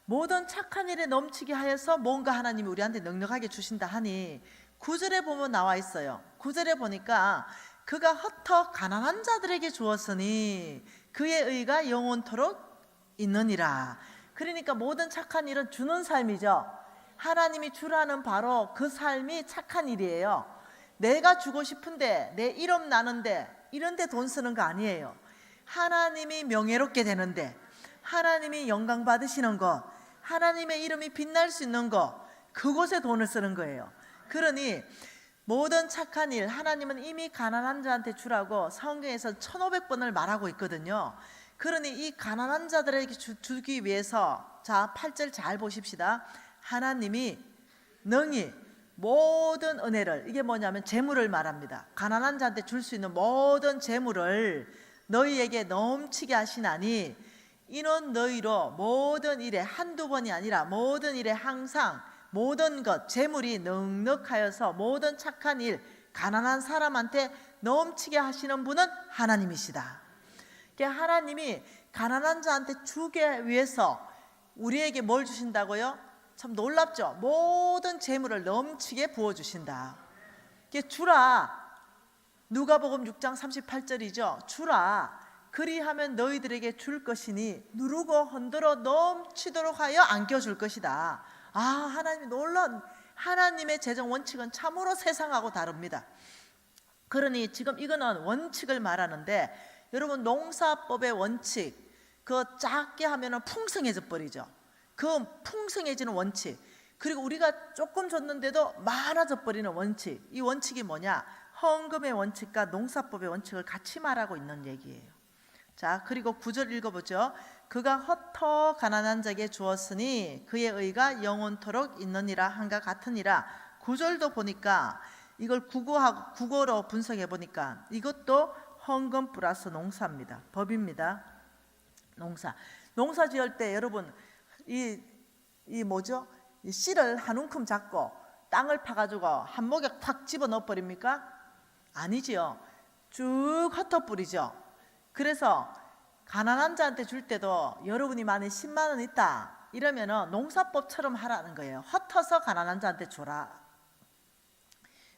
Speaker 2: 모든 착한 일에 넘치게 하여서 뭔가 하나님이 우리한테 넉넉하게 주신다 하니 9절에 보면 나와 있어요. 9절에 보니까 그가 흩어 가난한 자들에게 주었으니 그의 의가 영원토록 있느니라. 그러니까 모든 착한 일은 주는 삶이죠. 하나님이 주라는 바로 그 삶이 착한 일이에요. 내가 주고 싶은데 내 이름 나는데 이런데 돈 쓰는 거 아니에요. 하나님이 명예롭게 되는데, 하나님이 영광 받으시는 것, 하나님의 이름이 빛날 수 있는 것, 그곳에 돈을 쓰는 거예요. 그러니 모든 착한 일, 하나님은 이미 가난한 자한테 주라고 성경에서 1500번을 말하고 있거든요. 그러니 이 가난한 자들에게 주기 위해서, 자 8절 잘 보십시다. 하나님이 능히 모든 은혜를, 이게 뭐냐면 재물을 말합니다. 가난한 자한테 줄 수 있는 모든 재물을 너희에게 넘치게 하시나니 이는 너희로 모든 일에, 한두 번이 아니라 모든 일에 항상 모든 것, 재물이 넉넉하여서 모든 착한 일, 가난한 사람한테 넘치게 하시는 분은 하나님이시다. 하나님이 가난한 자한테 주기 위해서 우리에게 뭘 주신다고요? 참 놀랍죠? 모든 재물을 넘치게 부어주신다. 이게 주라. 누가복음 6장 38절이죠. 주라. 그리하면 너희들에게 줄 것이니 누르고 흔들어 넘치도록 하여 안겨줄 것이다. 아, 하나님이 놀라운, 하나님의 재정 원칙은 참으로 세상하고 다릅니다. 그러니 지금 이거는 원칙을 말하는데, 여러분 농사법의 원칙, 그 작게 하면은 풍성해져 버리죠. 그 풍성해지는 원칙, 그리고 우리가 조금 줬는데도 많아져 버리는 원칙, 이 원칙이 뭐냐? 헌금의 원칙과 농사법의 원칙을 같이 말하고 있는 얘기예요. 자, 그리고 9절 읽어보죠. 그가 헛터 가난한 자에게 주었으니 그의 의가 영원토록 있느니라 한가 같으니라. 9절도 보니까 이걸 국어로 분석해 보니까 이것도 헌금 플러스 농사입니다. 법입니다. 농사 지을 때 여러분 이 뭐죠? 이 씨를 한 움큼 잡고 땅을 파가지고 한 목에 팍 집어 넣어 버립니까? 아니지요. 쭉 흩어 뿌리죠. 그래서 가난한 자한테 줄 때도 여러분이 만약 10만 원 있다 이러면은 농사법처럼 하라는 거예요. 흩어서 가난한 자한테 줘라.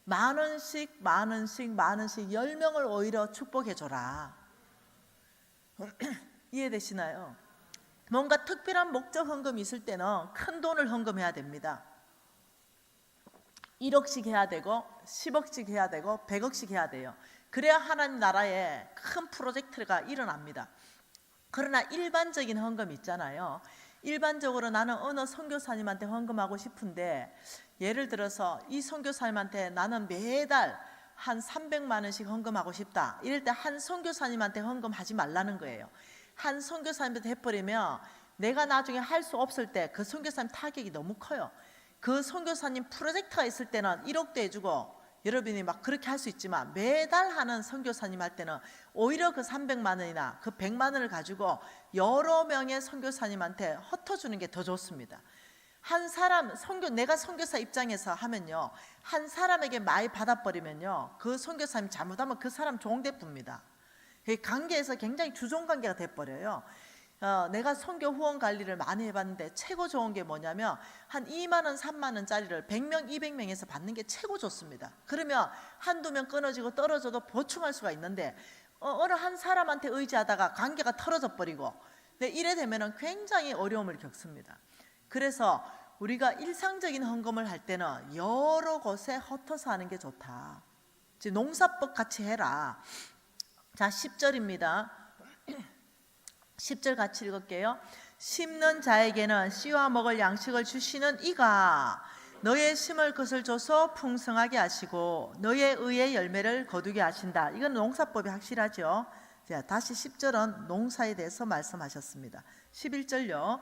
Speaker 2: 만 원씩 10명을 오히려 축복해 줘라. 이해되시나요? 뭔가 특별한 목적 헌금이 있을 때는 큰 돈을 헌금해야 됩니다. 1억씩 해야 되고 10억씩 해야 되고 100억씩 해야 돼요. 그래야 하나님 나라에 큰 프로젝트가 일어납니다. 그러나 일반적인 헌금 있잖아요. 일반적으로 나는 어느 선교사님한테 헌금하고 싶은데, 예를 들어서 이 선교사님한테 나는 매달 한 300만 원씩 헌금하고 싶다. 이럴 때 한 선교사님한테 헌금하지 말라는 거예요. 한 선교사님한테 해버리면 내가 나중에 할 수 없을 때 그 선교사님 타격이 너무 커요. 그 선교사님 프로젝트가 있을 때는 1억도 해주고 여러분이 막 그렇게 할 수 있지만, 매달 하는 선교사님 할 때는 오히려 그 300만 원이나 그 100만 원을 가지고 여러 명의 선교사님한테 흩어주는 게 더 좋습니다. 한 사람 내가 선교사 입장에서 하면요, 한 사람에게 많이 받아버리면요, 그 선교사님 잘못하면 그 사람 종대쁩니다. 관계에서 굉장히 주종관계가 돼버려요. 내가 선교 후원 관리를 많이 해봤는데 최고 좋은 게 뭐냐면 한 2만 원, 3만 원짜리를 100명, 200명에서 받는 게 최고 좋습니다. 그러면 한두 명 끊어지고 떨어져도 보충할 수가 있는데, 어느 한 사람한테 의지하다가 관계가 틀어져 버리고, 이래 되면 굉장히 어려움을 겪습니다. 그래서 우리가 일상적인 헌금을 할 때는 여러 곳에 흩어서 하는 게 좋다. 지금 농사법 같이 해라. 자, 10절입니다. 10절 같이 읽을게요. 심는 자에게는 씨와 먹을 양식을 주시는 이가 너의 심을 것을 줘서 풍성하게 하시고 너의 의의 열매를 거두게 하신다. 이건 농사법이 확실하죠. 자, 다시 10절은 농사에 대해서 말씀하셨습니다. 11절요.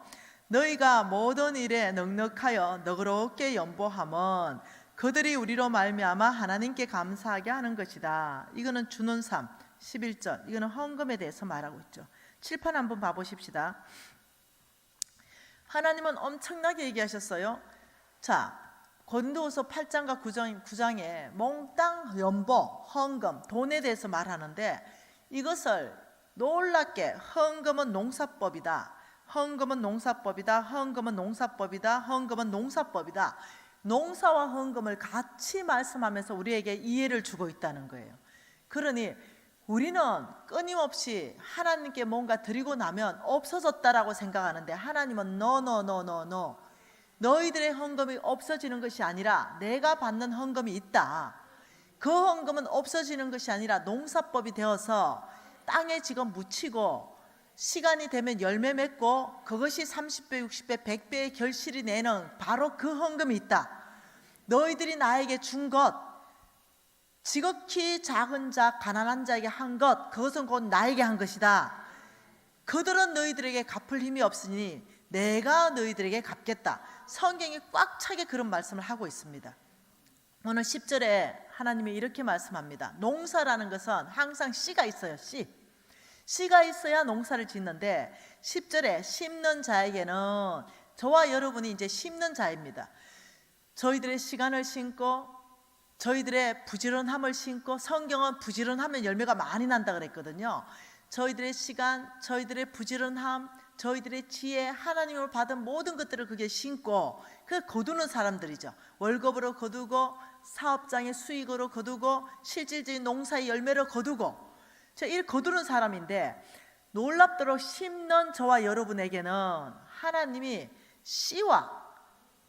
Speaker 2: 너희가 모든 일에 넉넉하여 너그럽게 연보함은 그들이 우리로 말미암아 하나님께 감사하게 하는 것이다. 이거는 주는 삶. 11절, 이거는 헌금에 대해서 말하고 있죠. 칠판 한번 봐보십시다. 하나님은 엄청나게 얘기하셨어요. 자, 고린도후서 8장과 9장에 몽땅 연보, 헌금, 돈에 대해서 말하는데, 이것을 놀랍게 헌금은 농사법이다, 헌금은 농사법이다, 헌금은 농사법이다, 헌금은 농사법이다, 농사와 헌금을 같이 말씀하면서 우리에게 이해를 주고 있다는 거예요. 그러니 우리는 끊임없이 하나님께 뭔가 드리고 나면 없어졌다라고 생각하는데, 하나님은 no. 너희들의 헌금이 없어지는 것이 아니라 내가 받는 헌금이 있다. 그 헌금은 없어지는 것이 아니라 농사법이 되어서 땅에 지금 묻히고 시간이 되면 열매 맺고 그것이 30배, 60배, 100배의 결실이 내는 바로 그 헌금이 있다. 너희들이 나에게 준 것, 지극히 작은 자, 가난한 자에게 한 것, 그것은 곧 나에게 한 것이다. 그들은 너희들에게 갚을 힘이 없으니 내가 너희들에게 갚겠다. 성경이 꽉 차게 그런 말씀을 하고 있습니다. 오늘 10절에 하나님이 이렇게 말씀합니다. 농사라는 것은 항상 씨가 있어요. 씨가 있어야 농사를 짓는데, 10절에 심는 자에게는, 저와 여러분이 이제 심는 자입니다. 저희들의 시간을 심고 저희들의 부지런함을 심고, 성경은 부지런하면 열매가 많이 난다 그랬거든요. 저희들의 시간, 저희들의 부지런함, 저희들의 지혜, 하나님으로 받은 모든 것들을 그게 신고 그 거두는 사람들이죠. 월급으로 거두고 사업장의 수익으로 거두고 실질적인 농사의 열매로 거두고 이 거두는 사람인데, 놀랍도록 심는 저와 여러분에게는 하나님이 씨와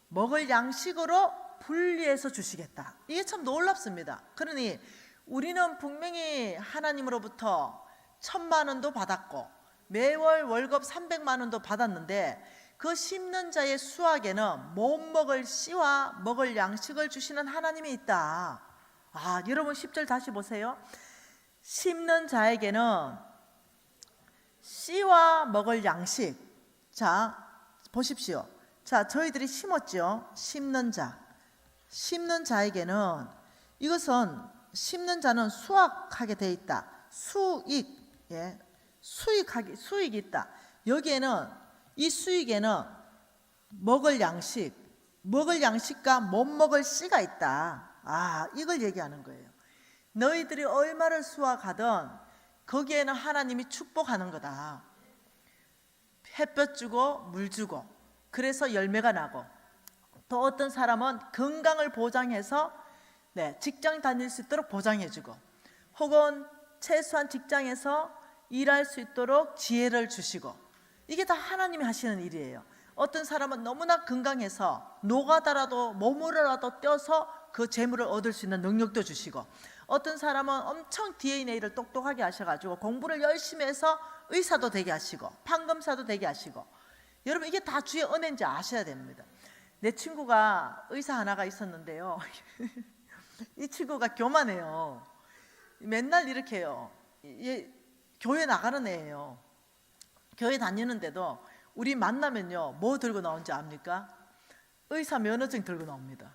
Speaker 2: 먹을 양식으로 분리해서 주시겠다. 이게 참 놀랍습니다. 그러니 우리는 분명히 하나님으로부터 1,000만 원도 받았고 매월 월급 300만 원도 받았는데, 그 심는 자의 수확에는 못 먹을 씨와 먹을 양식을 주시는 하나님이 있다. 여러분 10절 다시 보세요. 심는 자에게는 씨와 먹을 양식. 자, 보십시오. 자, 저희들이 심었죠. 심는 자에게는, 이것은 심는 자는 수확하게 돼 있다. 수익, 수익이 있다. 여기에는, 이 수익에는 먹을 양식과 못 먹을 씨가 있다. 이걸 얘기하는 거예요. 너희들이 얼마를 수확하든 거기에는 하나님이 축복하는 거다. 햇볕 주고 물 주고, 그래서 열매가 나고, 또 어떤 사람은 건강을 보장해서 직장 다닐 수 있도록 보장해주고, 혹은 최소한 직장에서 일할 수 있도록 지혜를 주시고, 이게 다 하나님이 하시는 일이에요. 어떤 사람은 너무나 건강해서 노가다라도 몸으로라도 떼어서 그 재물을 얻을 수 있는 능력도 주시고, 어떤 사람은 엄청 DNA를 똑똑하게 하셔가지고 공부를 열심히 해서 의사도 되게 하시고 판검사도 되게 하시고, 여러분 이게 다 주의 은혜인지 아셔야 됩니다. 내 친구가 의사 하나가 있었는데요. 이 친구가 교만해요. 맨날 이렇게 해요. 교회 나가는 애예요. 교회 다니는데도 우리 만나면요, 뭐 들고 나온지 압니까? 의사 면허증 들고 나옵니다.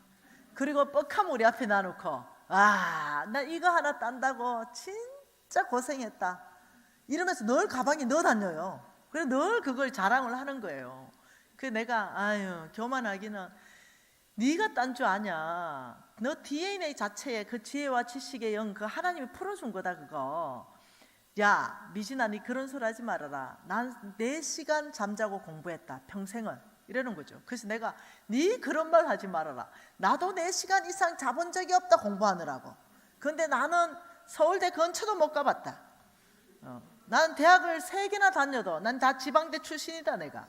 Speaker 2: 그리고 뻑하면 우리 앞에 놔놓고, 나 이거 하나 딴다고 진짜 고생했다 이러면서 늘 가방에 넣어 다녀요. 그래서 늘 그걸 자랑을 하는 거예요. 그래서 내가 교만하기는, 네가 딴 줄 아냐. 너 DNA 자체에 그 지혜와 지식의 영, 그 하나님이 풀어준 거다 그거. 야 미진아, 네 그런 소리 하지 말아라. 난 4시간 잠자고 공부했다 평생을, 이러는 거죠. 그래서 내가, 네 그런 말 하지 말아라. 나도 4시간 이상 자본 적이 없다 공부하느라고. 근데 나는 서울대 근처도 못 가봤다. 난 대학을 3개나 다녀도 난 다 지방대 출신이다. 내가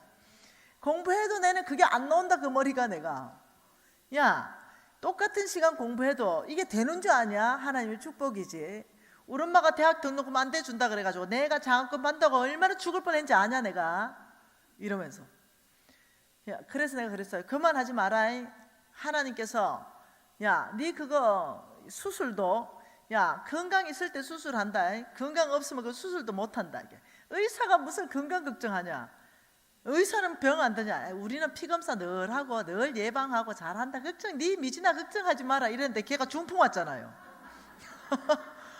Speaker 2: 공부해도 내는 그게 안 나온다 그 머리가. 내가, 야 똑같은 시간 공부해도 이게 되는 줄 아냐? 하나님의 축복이지. 우리 엄마가 대학 등록금 안 대준다 그래가지고 내가 장학금 받는다고 얼마나 죽을 뻔했는지 아냐 내가, 이러면서. 그래서 내가 그랬어요. 그만하지 마라. 하나님께서 네 그거 수술도 건강 있을 때 수술한다. 건강 없으면 그 수술도 못한다. 의사가 무슨 건강 걱정하냐? 의사는 병 안 드냐? 우리는 피검사 늘 하고 늘 예방하고 잘한다. 네 미진아 걱정하지 마라 이랬는데 걔가 중풍 왔잖아요.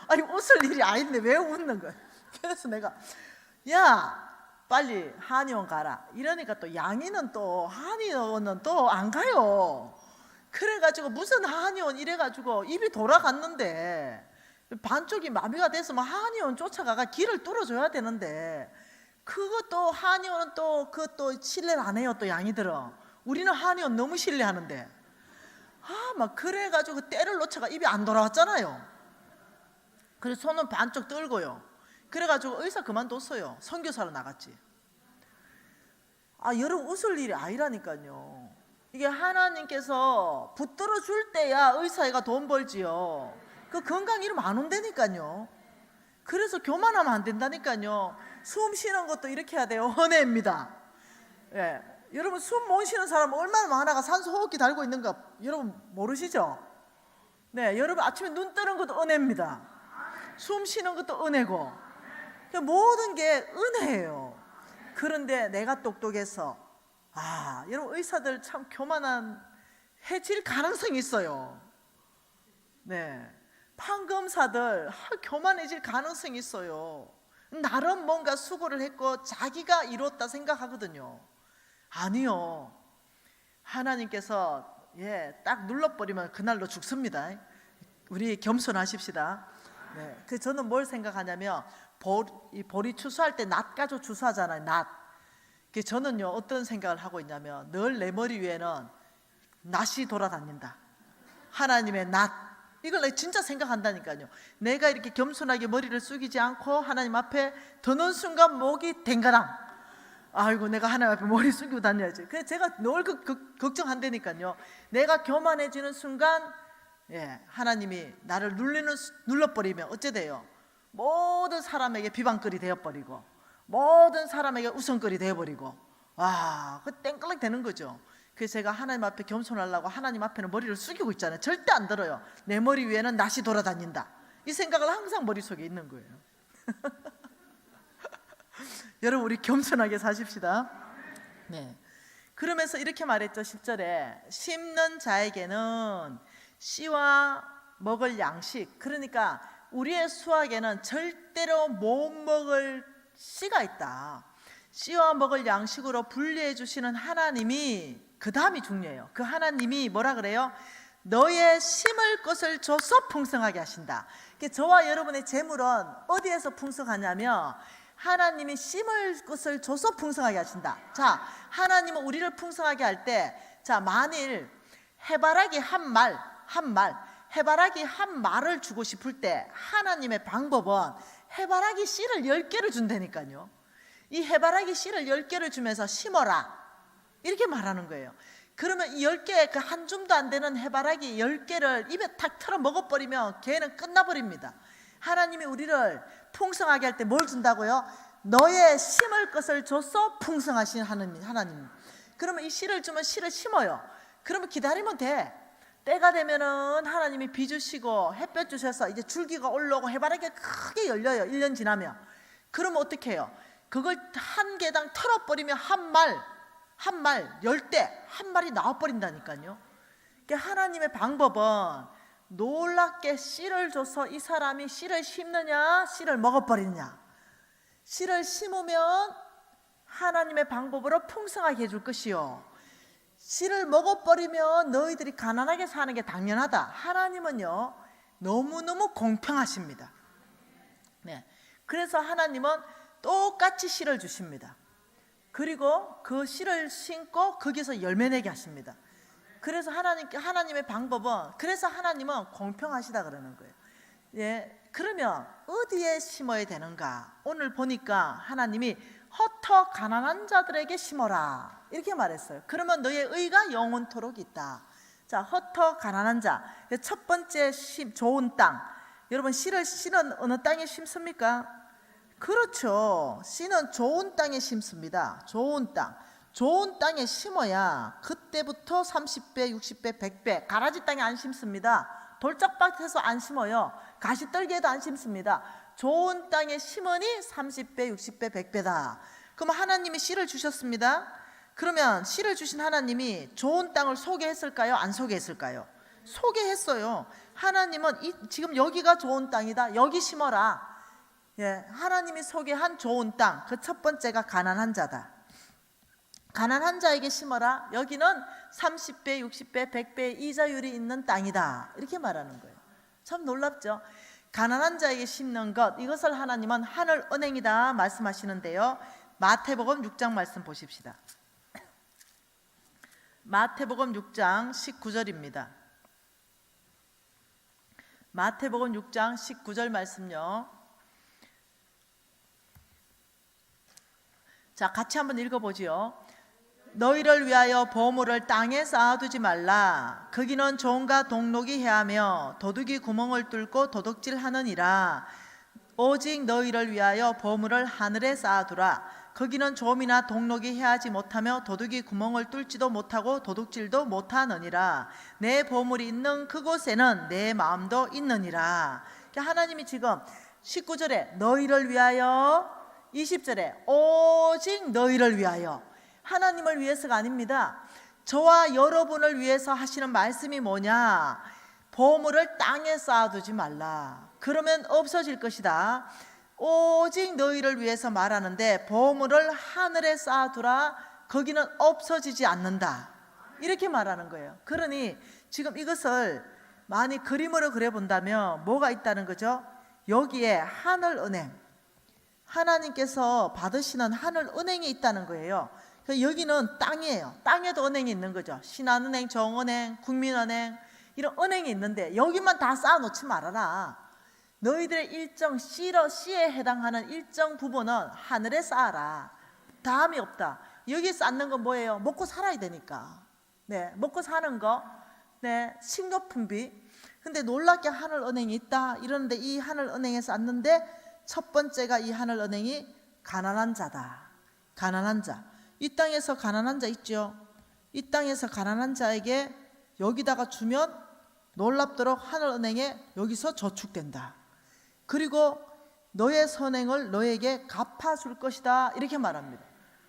Speaker 2: 아니 웃을 일이 아닌데 왜 웃는 거야? 그래서 내가, 빨리 한의원 가라 이러니까, 또 양이는 또 한의원은 또 안 가요. 그래가지고 무슨 한의원 이래가지고 입이 돌아갔는데, 반쪽이 마비가 됐으면 한의원 쫓아가가 길을 뚫어줘야 되는데, 그것도 한의원은 또 그것도 신뢰를 안 해요. 또 양이들은. 우리는 한의원 너무 신뢰하는데, 막 그래가지고 때를 놓쳐가 입이 안 돌아왔잖아요. 그래서 손은 반쪽 떨고요. 그래가지고 의사 그만뒀어요. 선교사로 나갔지. 여러분 웃을 일이 아니라니까요. 이게 하나님께서 붙들어 줄 때야 의사가 돈 벌지요. 그 건강 이러면 안 온다니까요. 그래서 교만하면 안 된다니까요. 숨 쉬는 것도 이렇게 해야 돼요. 은혜입니다. 여러분 숨 못 쉬는 사람 얼마나 많아가 산소 호흡기 달고 있는가 여러분 모르시죠? 여러분 아침에 눈 뜨는 것도 은혜입니다. 숨 쉬는 것도 은혜고, 모든 게 은혜예요. 그런데 내가 똑똑해서, 여러분 의사들 참 교만한 해질 가능성이 있어요. 판검사들 교만해질 가능성이 있어요. 나름 뭔가 수고를 했고 자기가 이뤘다 생각하거든요. 아니요. 하나님께서 딱 눌러버리면 그날로 죽습니다. 우리 겸손하십시다. 저는 뭘 생각하냐면, 이 보리 추수할 때 낫 가지고 추수하잖아요. 낫. 저는요 어떤 생각을 하고 있냐면 늘 내 머리 위에는 낫이 돌아다닌다. 하나님의 낫. 이걸 내가 진짜 생각한다니까요. 내가 이렇게 겸손하게 머리를 숙이지 않고 하나님 앞에 드는 순간 목이 댕가랑. 아이고 내가 하나님 앞에 머리 숙이고 다녀야지. 그래서 제가 늘 걱정한다니까요. 내가 교만해지는 순간 하나님이 나를 눌러버리면 어째 돼요? 모든 사람에게 비방거리 되어버리고 모든 사람에게 우선거리 되어버리고 그 땡글락 되는 거죠. 그래서 제가 하나님 앞에 겸손하려고 하나님 앞에는 머리를 숙이고 있잖아요. 절대 안 들어요. 내 머리 위에는 낫이 돌아다닌다. 이 생각을 항상 머릿속에 있는 거예요. 여러분 우리 겸손하게 사십시다. 네. 그러면서 이렇게 말했죠. 10절에 심는 자에게는 씨와 먹을 양식, 그러니까 우리의 수확에는 절대로 못 먹을 씨가 있다. 씨와 먹을 양식으로 분리해 주시는 하나님이 그 다음이 중요해요. 그 하나님이 뭐라 그래요? 너의 심을 것을 줘서 풍성하게 하신다. 저와 여러분의 재물은 어디에서 풍성하냐면 하나님이 심을 것을 줘서 풍성하게 하신다. 자, 하나님은 우리를 풍성하게 할 때, 자, 만일 해바라기 한 말을 주고 싶을 때 하나님의 방법은 해바라기 씨를 10개를 준다니까요. 이 해바라기 씨를 10개를 주면서 심어라 이렇게 말하는 거예요. 그러면 이 10개, 그 한 줌도 안 되는 해바라기 10개를 입에 탁 털어 먹어버리면 걔는 끝나버립니다. 하나님이 우리를 풍성하게 할 때 뭘 준다고요? 너의 심을 것을 줘서 풍성하신 하나님. 그러면 이 씨를 주면 씨를 심어요. 그러면 기다리면 돼. 때가 되면은 하나님이 비 주시고 햇볕 주셔서 이제 줄기가 올라오고 해바라기가 크게 열려요. 1년 지나면. 그러면 어떻게 해요? 그걸 한 개당 털어버리면 한 말, 10대, 한 마리 나와버린다니까요. 그러니까 하나님의 방법은 놀랍게 씨를 줘서 이 사람이 씨를 심느냐 씨를 먹어버리느냐. 씨를 심으면 하나님의 방법으로 풍성하게 해줄 것이요, 씨를 먹어버리면 너희들이 가난하게 사는 게 당연하다. 하나님은요 너무너무 공평하십니다. 네. 그래서 하나님은 똑같이 씨를 주십니다. 그리고 그 씨를 심고 거기서 열매 내게 하십니다. 그래서 하나님의 방법은, 그래서 하나님은 공평하시다 그러는 거예요. 그러면 어디에 심어야 되는가? 오늘 보니까 하나님이 흩어 가난한 자들에게 심어라 이렇게 말했어요. 그러면 너의 의가 영원토록 있다. 자, 흩어 가난한 자. 첫 번째 좋은 땅. 여러분 씨를 씨는 어느 땅에 심습니까? 그렇죠. 씨는 좋은 땅에 심습니다. 좋은 땅. 좋은 땅에 심어야 그때부터 30배, 60배, 100배. 가라지 땅에 안 심습니다. 돌짝밭에서 안 심어요. 가시떨기에도 안 심습니다. 좋은 땅에 심으니 30배, 60배, 100배다. 그럼 하나님이 씨를 주셨습니다. 그러면 씨를 주신 하나님이 좋은 땅을 소개했을까요? 안 소개했을까요? 소개했어요. 하나님은 지금 여기가 좋은 땅이다. 여기 심어라. 하나님이 소개한 좋은 땅, 그 첫 번째가 가난한 자다. 가난한 자에게 심어라. 여기는 30배, 60배, 100배 이자율이 있는 땅이다. 이렇게 말하는 거예요. 참 놀랍죠? 가난한 자에게 심는 것, 이것을 하나님은 하늘 은행이다 말씀하시는데요. 마태복음 6장 말씀 보십시다. 마태복음 6장 19절입니다. 마태복음 6장 19절 말씀요. 자, 같이 한번 읽어보지요. 너희를 위하여 보물을 땅에 쌓아두지 말라. 거기는 종과 동록이 해하며 도둑이 구멍을 뚫고 도둑질하느니라. 오직 너희를 위하여 보물을 하늘에 쌓아두라. 거기는 좀이나 동록이 해하지 못하며 도둑이 구멍을 뚫지도 못하고 도둑질도 못하느니라. 내 보물이 있는 그곳에는 내 마음도 있느니라. 하나님이 지금 19절에 너희를 위하여, 20절에 오직 너희를 위하여, 하나님을 위해서가 아닙니다. 저와 여러분을 위해서 하시는 말씀이 뭐냐? 보물을 땅에 쌓아두지 말라. 그러면 없어질 것이다. 오직 너희를 위해서 말하는데 보물을 하늘에 쌓아두라. 거기는 없어지지 않는다. 이렇게 말하는 거예요. 그러니 지금 이것을 많이 그림으로 그려본다면 뭐가 있다는 거죠? 여기에 하늘은행, 하나님께서 받으시는 하늘 은행이 있다는 거예요. 여기는 땅이에요. 땅에도 은행이 있는 거죠. 신한은행, 정은행, 국민은행 이런 은행이 있는데 여기만 다 쌓아놓지 말아라. 너희들의 일정 C에 해당하는 일정 부분은 하늘에 쌓아라. 다음이 없다. 여기 쌓는 건 뭐예요? 먹고 살아야 되니까. 네, 먹고 사는 거, 네, 식료품비. 근데 놀랍게 하늘은행이 있다 이러는데 이 하늘은행에 쌓는데 첫 번째가 이 하늘은행이 가난한 자다. 가난한 자. 이 땅에서 가난한 자 있죠. 이 땅에서 가난한 자에게 여기다가 주면 놀랍도록 하늘은행에 여기서 저축된다. 그리고 너의 선행을 너에게 갚아줄 것이다 이렇게 말합니다.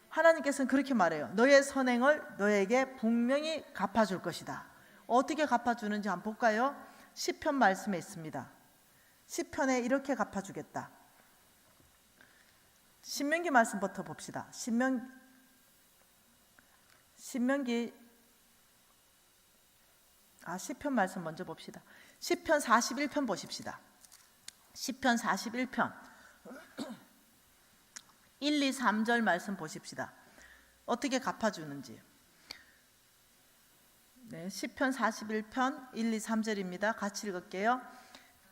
Speaker 2: 하나님께서는 그렇게 말해요. 너의 선행을 너에게 분명히 갚아줄 것이다. 어떻게 갚아주는지 한번 볼까요? 시편 말씀에 있습니다. 시편에 이렇게 갚아주겠다. 신명기 말씀부터 봅시다. 시편 말씀 먼저 봅시다. 시편 41편 보십시다. 시편 41편 1, 2, 3절 말씀 보십시다. 어떻게 갚아주는지. 네, 시편 41편 1, 2, 3절입니다. 같이 읽을게요.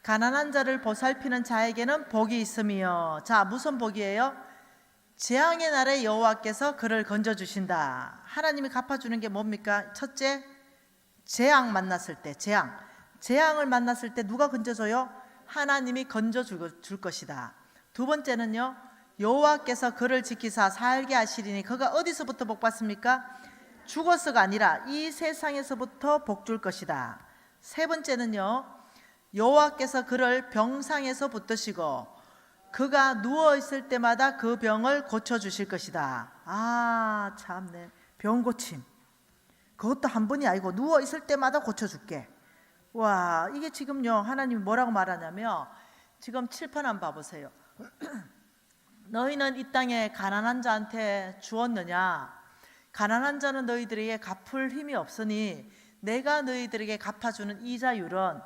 Speaker 2: 가난한 자를 보살피는 자에게는 복이 있으며. 자, 무슨 복이에요? 재앙의 날에 여호와께서 그를 건져주신다. 하나님이 갚아주는 게 뭡니까? 첫째, 재앙 만났을 때, 재앙을 만났을 때 누가 건져줘요? 하나님이 건져줄 것이다. 두 번째는요, 여호와께서 그를 지키사 살게 하시리니. 그가 어디서부터 복 받습니까? 죽어서가 아니라 이 세상에서부터 복 줄 것이다. 세 번째는요, 여호와께서 그를 병상에서 붙드시고 그가 누워 있을 때마다 그 병을 고쳐 주실 것이다. 아, 참네. 병 고침. 그것도 한 번이 아니고 누워 있을 때마다 고쳐 줄게. 와, 이게 지금요, 하나님이 뭐라고 말하냐면, 지금 칠판 한번 봐보세요. 너희는 이 땅에 가난한 자한테 주었느냐? 가난한 자는 너희들에게 갚을 힘이 없으니 내가 너희들에게 갚아주는 이자율은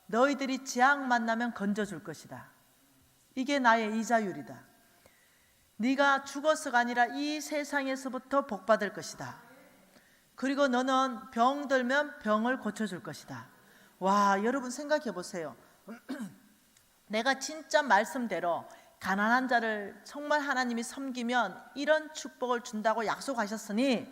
Speaker 2: 너희들이 재앙 만나면 건져줄 것이다. 이게 나의 이자율이다. 네가 죽어서가 아니라 이 세상에서부터 복 받을 것이다. 그리고 너는 병 들면 병을 고쳐줄 것이다. 와, 여러분 생각해 보세요. 내가 진짜 말씀대로 가난한 자를 정말 하나님이 섬기면 이런 축복을 준다고 약속하셨으니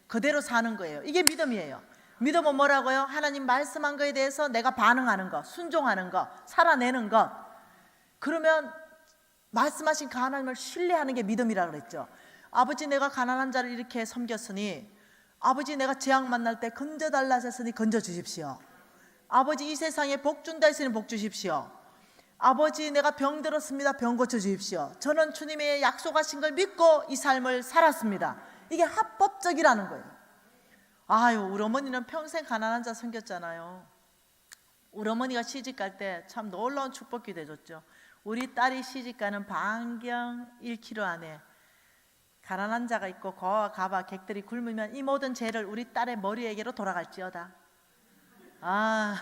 Speaker 2: 그대로 사는 거예요. 이게 믿음이에요. 믿음은 뭐라고요? 하나님 말씀한 거에 대해서 내가 반응하는 것, 순종하는 것, 살아내는 것. 그러면 말씀하신 그 하나님을 신뢰하는 게 믿음이라고 그랬죠. 아버지, 내가 가난한 자를 이렇게 섬겼으니, 아버지, 내가 재앙 만날 때 건져달라 하셨으니 건져주십시오. 아버지, 이 세상에 복 준다 했으니 복 주십시오. 아버지, 내가 병 들었습니다. 병 고쳐주십시오. 저는 주님의 약속하신 걸 믿고 이 삶을 살았습니다. 이게 합법적이라는 거예요. 아유, 우리 어머니는 평생 가난한 자 섬겼잖아요. 우리 어머니가 시집갈 때 참 놀라운 축복 기대 줬죠. 우리 딸이 시집가는 반경 1km 안에 가난한 자가 있고 거와 가봐 객들이 굶으면 이 모든 죄를 우리 딸의 머리에게로 돌아갈지어다. 아,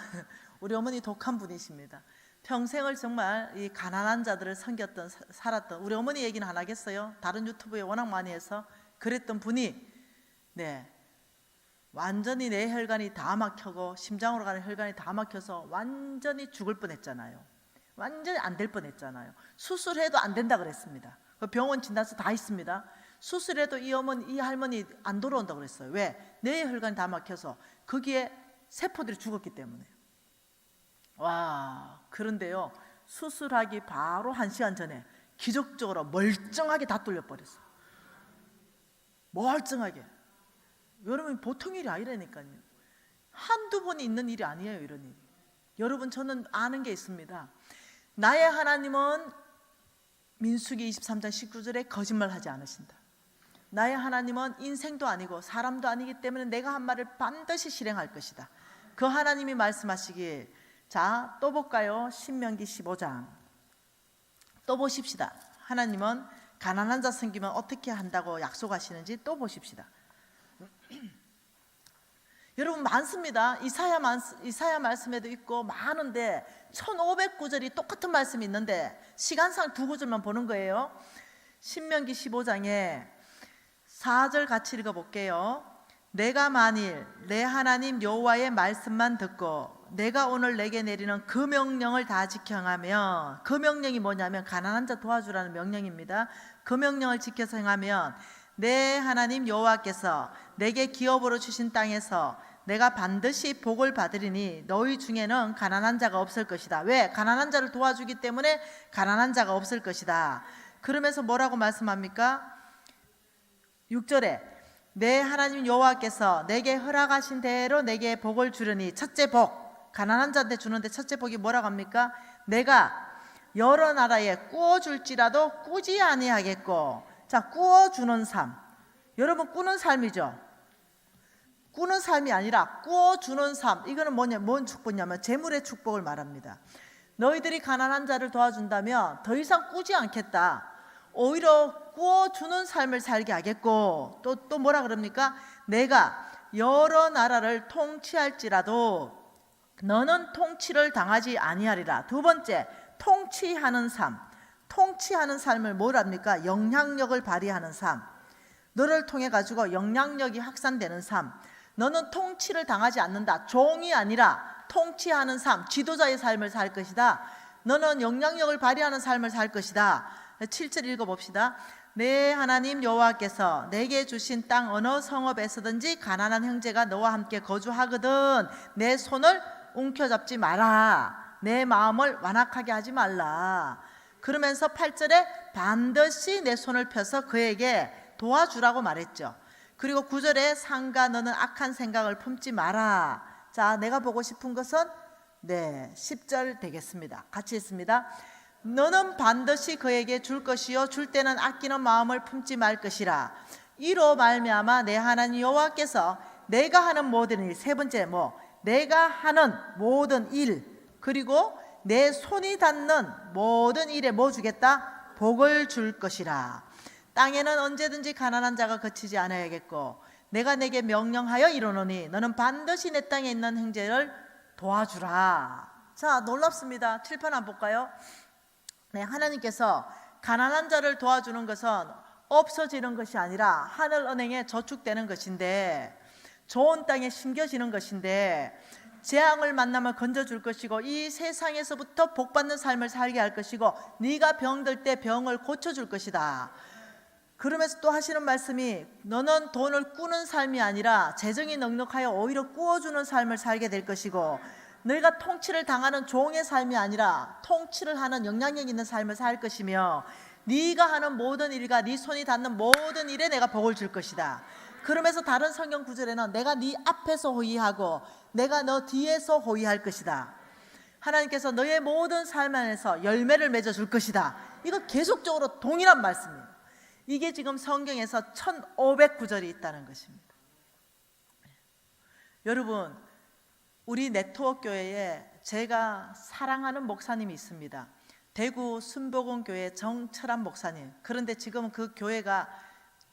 Speaker 2: 우리 어머니 독한 분이십니다. 평생을 정말 이 가난한 자들을 섬겼던, 살았던, 우리 어머니 얘기는 안 하겠어요. 다른 유튜브에 워낙 많이 해서 그랬던 분이, 네, 완전히 내 혈관이 다 막혀고 심장으로 가는 혈관이 다 막혀서 완전히 죽을 뻔했잖아요. 완전히 안 될 뻔했잖아요. 수술해도 안 된다 그랬습니다. 그 병원 진단서 다 있습니다. 수술해도 이 어머니, 이 할머니 안 돌아온다고 그랬어요. 왜? 뇌 혈관이 다 막혀서 거기에 세포들이 죽었기 때문에. 와, 그런데요, 수술하기 바로 1시간 전에 기적적으로 멀쩡하게 다 뚫려버렸어요. 멀쩡하게. 여러분, 보통 일이 아니라니까요. 한두 번이 있는 일이 아니에요, 이런 일이. 여러분, 저는 아는 게 있습니다. 나의 하나님은 민수기 23장 19절에 거짓말하지 않으신다. 나의 하나님은 인생도 아니고 사람도 아니기 때문에 내가 한 말을 반드시 실행할 것이다. 그 하나님이 말씀하시길. 자, 또 볼까요? 신명기 15장. 또 보십시다. 하나님은 가난한 자 섬기면 어떻게 한다고 약속하시는지 또 보십시다. 여러분 많습니다. 이사야 말씀에도 있고 많은데 1500구절이 똑같은 말씀이 있는데 시간상 두 구절만 보는 거예요. 신명기 15장에 4절 같이 읽어볼게요. 내가 만일 내 하나님 여호와의 말씀만 듣고 내가 오늘 내게 내리는 그 명령을 다 지켜 행하면, 그 명령이 뭐냐면 가난한 자 도와주라는 명령입니다. 그 명령을 지켜서 행하면 내 하나님 여호와께서 내게 기업으로 주신 땅에서 내가 반드시 복을 받으리니 너희 중에는 가난한 자가 없을 것이다. 왜? 가난한 자를 도와주기 때문에 가난한 자가 없을 것이다. 그러면서 뭐라고 말씀합니까? 6절에 내 하나님 여호와께서 내게 허락하신 대로 내게 복을 주려니, 첫째 복, 가난한 자한테 주는데 첫째 복이 뭐라고 합니까? 내가 여러 나라에 꾸어줄지라도 꾸지 아니하겠고. 자, 꾸어주는 삶, 여러분 꾸는 삶이죠. 꾸는 삶이 아니라 꾸어주는 삶. 이거는 뭔 축복이냐면 재물의 축복을 말합니다. 너희들이 가난한 자를 도와준다면 더 이상 꾸지 않겠다. 오히려 꾸어주는 삶을 살게 하겠고, 또 뭐라 그럽니까? 내가 여러 나라를 통치할지라도 너는 통치를 당하지 아니하리라. 두 번째, 통치하는 삶. 통치하는 삶을 뭐랍니까? 영향력을 발휘하는 삶. 너를 통해 가지고 영향력이 확산되는 삶. 너는 통치를 당하지 않는다. 종이 아니라 통치하는 삶, 지도자의 삶을 살 것이다. 너는 영향력을 발휘하는 삶을 살 것이다. 7절 읽어봅시다. 내 하나님 여호와께서 내게 주신 땅 어느 성읍에서든지 가난한 형제가 너와 함께 거주하거든 내 손을 움켜잡지 마라. 내 마음을 완악하게 하지 말라. 그러면서 8절에 반드시 내 손을 펴서 그에게 도와주라고 말했죠. 그리고 9절에 상가 너는 악한 생각을 품지 마라. 자, 내가 보고 싶은 것은 10절 되겠습니다. 같이 읽습니다. 너는 반드시 그에게 줄 것이요 줄 때는 아끼는 마음을 품지 말 것이라. 이로 말미암아 내 하나님 여호와께서 내가 하는 모든 일, 세 번째 내가 하는 모든 일, 그리고 내 손이 닿는 모든 일에 주겠다? 복을 줄 것이라. 땅에는 언제든지 가난한 자가 거치지 않아야겠고 내가 내게 명령하여 이르노니 너는 반드시 내 땅에 있는 형제를 도와주라. 자, 놀랍습니다. 칠판 한번 볼까요? 하나님께서 가난한 자를 도와주는 것은 없어지는 것이 아니라 하늘은행에 저축되는 것인데, 좋은 땅에 심겨지는 것인데, 재앙을 만나면 건져줄 것이고 이 세상에서부터 복받는 삶을 살게 할 것이고 네가 병들 때 병을 고쳐줄 것이다. 그러면서 또 하시는 말씀이 너는 돈을 꾸는 삶이 아니라 재정이 넉넉하여 오히려 꾸어주는 삶을 살게 될 것이고 너희가 통치를 당하는 종의 삶이 아니라 통치를 하는 영향력 있는 삶을 살 것이며 네가 하는 모든 일과 네 손이 닿는 모든 일에 내가 복을 줄 것이다. 그러면서 다른 성경 구절에는 내가 네 앞에서 호위하고 내가 너 뒤에서 호위할 것이다. 하나님께서 너의 모든 삶 안에서 열매를 맺어줄 것이다. 이거 계속적으로 동일한 말씀이에요. 이게 지금 성경에서 1500구절이 있다는 것입니다. 여러분, 우리 네트워크 교회에 제가 사랑하는 목사님이 있습니다. 대구 순복음교회 정철한 목사님. 그런데 지금 그 교회가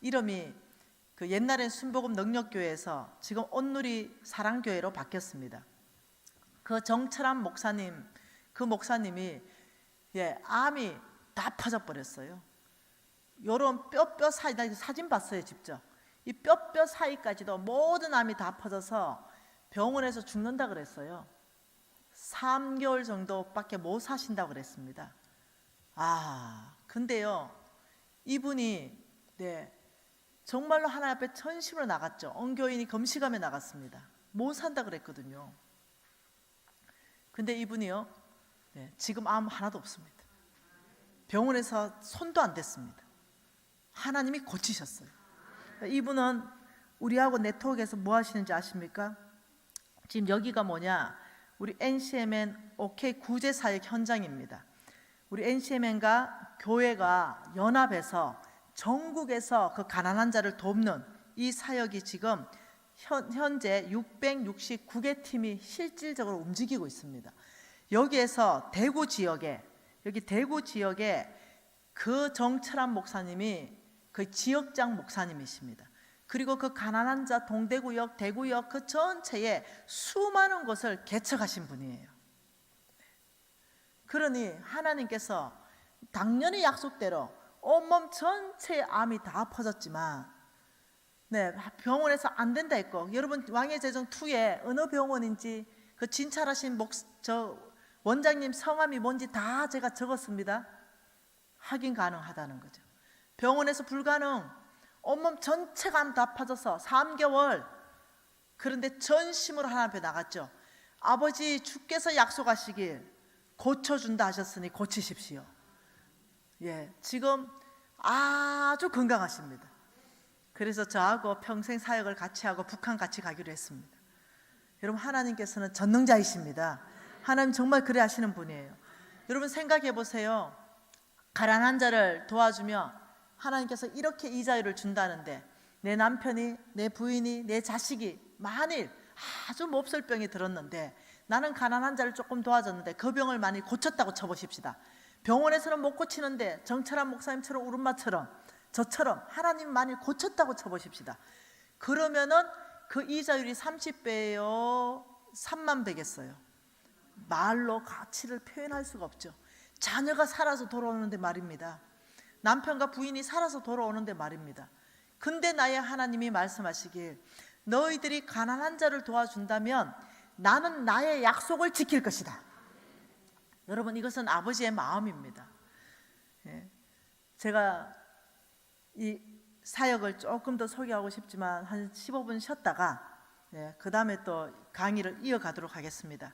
Speaker 2: 이름이 옛날엔 순복음 능력교회에서 지금 온누리 사랑교회로 바뀌었습니다. 그 정철한 목사님, 그 목사님이 암이 다 퍼져버렸어요. 요런 뼈 사이, 나 사진 봤어요 직접. 이 뼈 사이까지도 모든 암이 다 퍼져서 병원에서 죽는다 그랬어요. 3개월 정도밖에 못 사신다고 그랬습니다. 근데요, 이분이 정말로 하나님 앞에 전심으로 나갔죠. 언교인이 금식하며 나갔습니다. 못 산다 그랬거든요. 근데 이분이요, 지금 암 하나도 없습니다. 병원에서 손도 안 댔습니다. 하나님이 고치셨어요. 이분은 우리하고 네트워크에서 뭐 하시는지 아십니까? 지금 여기가 우리 NCMN OK 구제 사역 현장입니다. 우리 NCMN과 교회가 연합해서 전국에서 그 가난한 자를 돕는 이 사역이 지금 현재 669개 팀이 실질적으로 움직이고 있습니다. 여기에서 대구 지역에 그 정철한 목사님이 그 지역장 목사님이십니다. 그리고 그 가난한 자 동대구역, 대구역 그 전체에 수많은 곳을 개척하신 분이에요. 그러니 하나님께서 당연히 약속대로 온몸 전체에 암이 다 퍼졌지만 병원에서 안 된다 했고, 여러분 왕의 제정 2에 어느 병원인지 그 진찰하신 원장님 성함이 뭔지 다 제가 적었습니다. 확인 가능하다는 거죠. 병원에서 불가능, 온몸 전체가 암 다 퍼져서 3개월. 그런데 전심으로 하나님 앞에 나갔죠. 아버지 주께서 약속하시길 고쳐준다 하셨으니 고치십시오. 지금 아주 건강하십니다. 그래서 저하고 평생 사역을 같이 하고 북한 같이 가기로 했습니다. 여러분, 하나님께서는 전능자이십니다. 하나님 정말 그래 하시는 분이에요. 여러분 생각해 보세요. 가난한 자를 도와주며 하나님께서 이렇게 이자율을 준다는데, 내 남편이, 내 부인이, 내 자식이 만일 아주 몹쓸병이 들었는데 나는 가난한 자를 조금 도와줬는데 그 병을 많이 고쳤다고 쳐보십시다. 병원에서는 못 고치는데 정철한 목사님처럼 우름마처럼 저처럼 하나님 많이 고쳤다고 쳐보십시다. 그러면은 그 이자율이 30배예요? 3만 배겠어요? 말로 가치를 표현할 수가 없죠. 자녀가 살아서 돌아오는데 말입니다. 남편과 부인이 살아서 돌아오는데 말입니다. 근데 나의 하나님이 말씀하시길, 너희들이 가난한 자를 도와준다면 나는 나의 약속을 지킬 것이다. 여러분, 이것은 아버지의 마음입니다. 제가 이 사역을 조금 더 소개하고 싶지만 한 15분 쉬었다가 그 다음에 또 강의를 이어가도록 하겠습니다.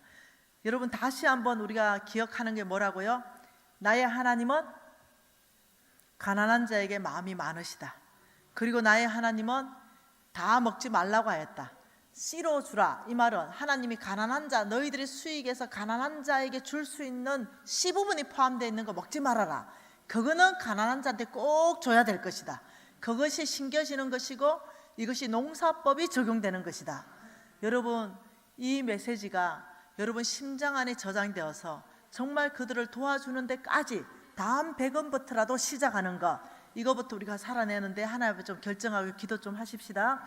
Speaker 2: 여러분, 다시 한번 우리가 기억하는 게 뭐라고요? 나의 하나님은 가난한 자에게 마음이 많으시다. 그리고 나의 하나님은 다 먹지 말라고 하였다. 씨로 주라. 이 말은 하나님이 가난한 자, 너희들의 수익에서 가난한 자에게 줄 수 있는 씨 부분이 포함되어 있는 거 먹지 말아라. 그거는 가난한 자한테 꼭 줘야 될 것이다. 그것이 신겨지는 것이고 이것이 농사법이 적용되는 것이다. 여러분, 이 메시지가 여러분 심장 안에 저장되어서 정말 그들을 도와주는 데까지 다음 100원부터라도 시작하는 것, 이거부터 우리가 살아내는데 하나님 앞에 좀 결정하고 기도 좀 하십시다.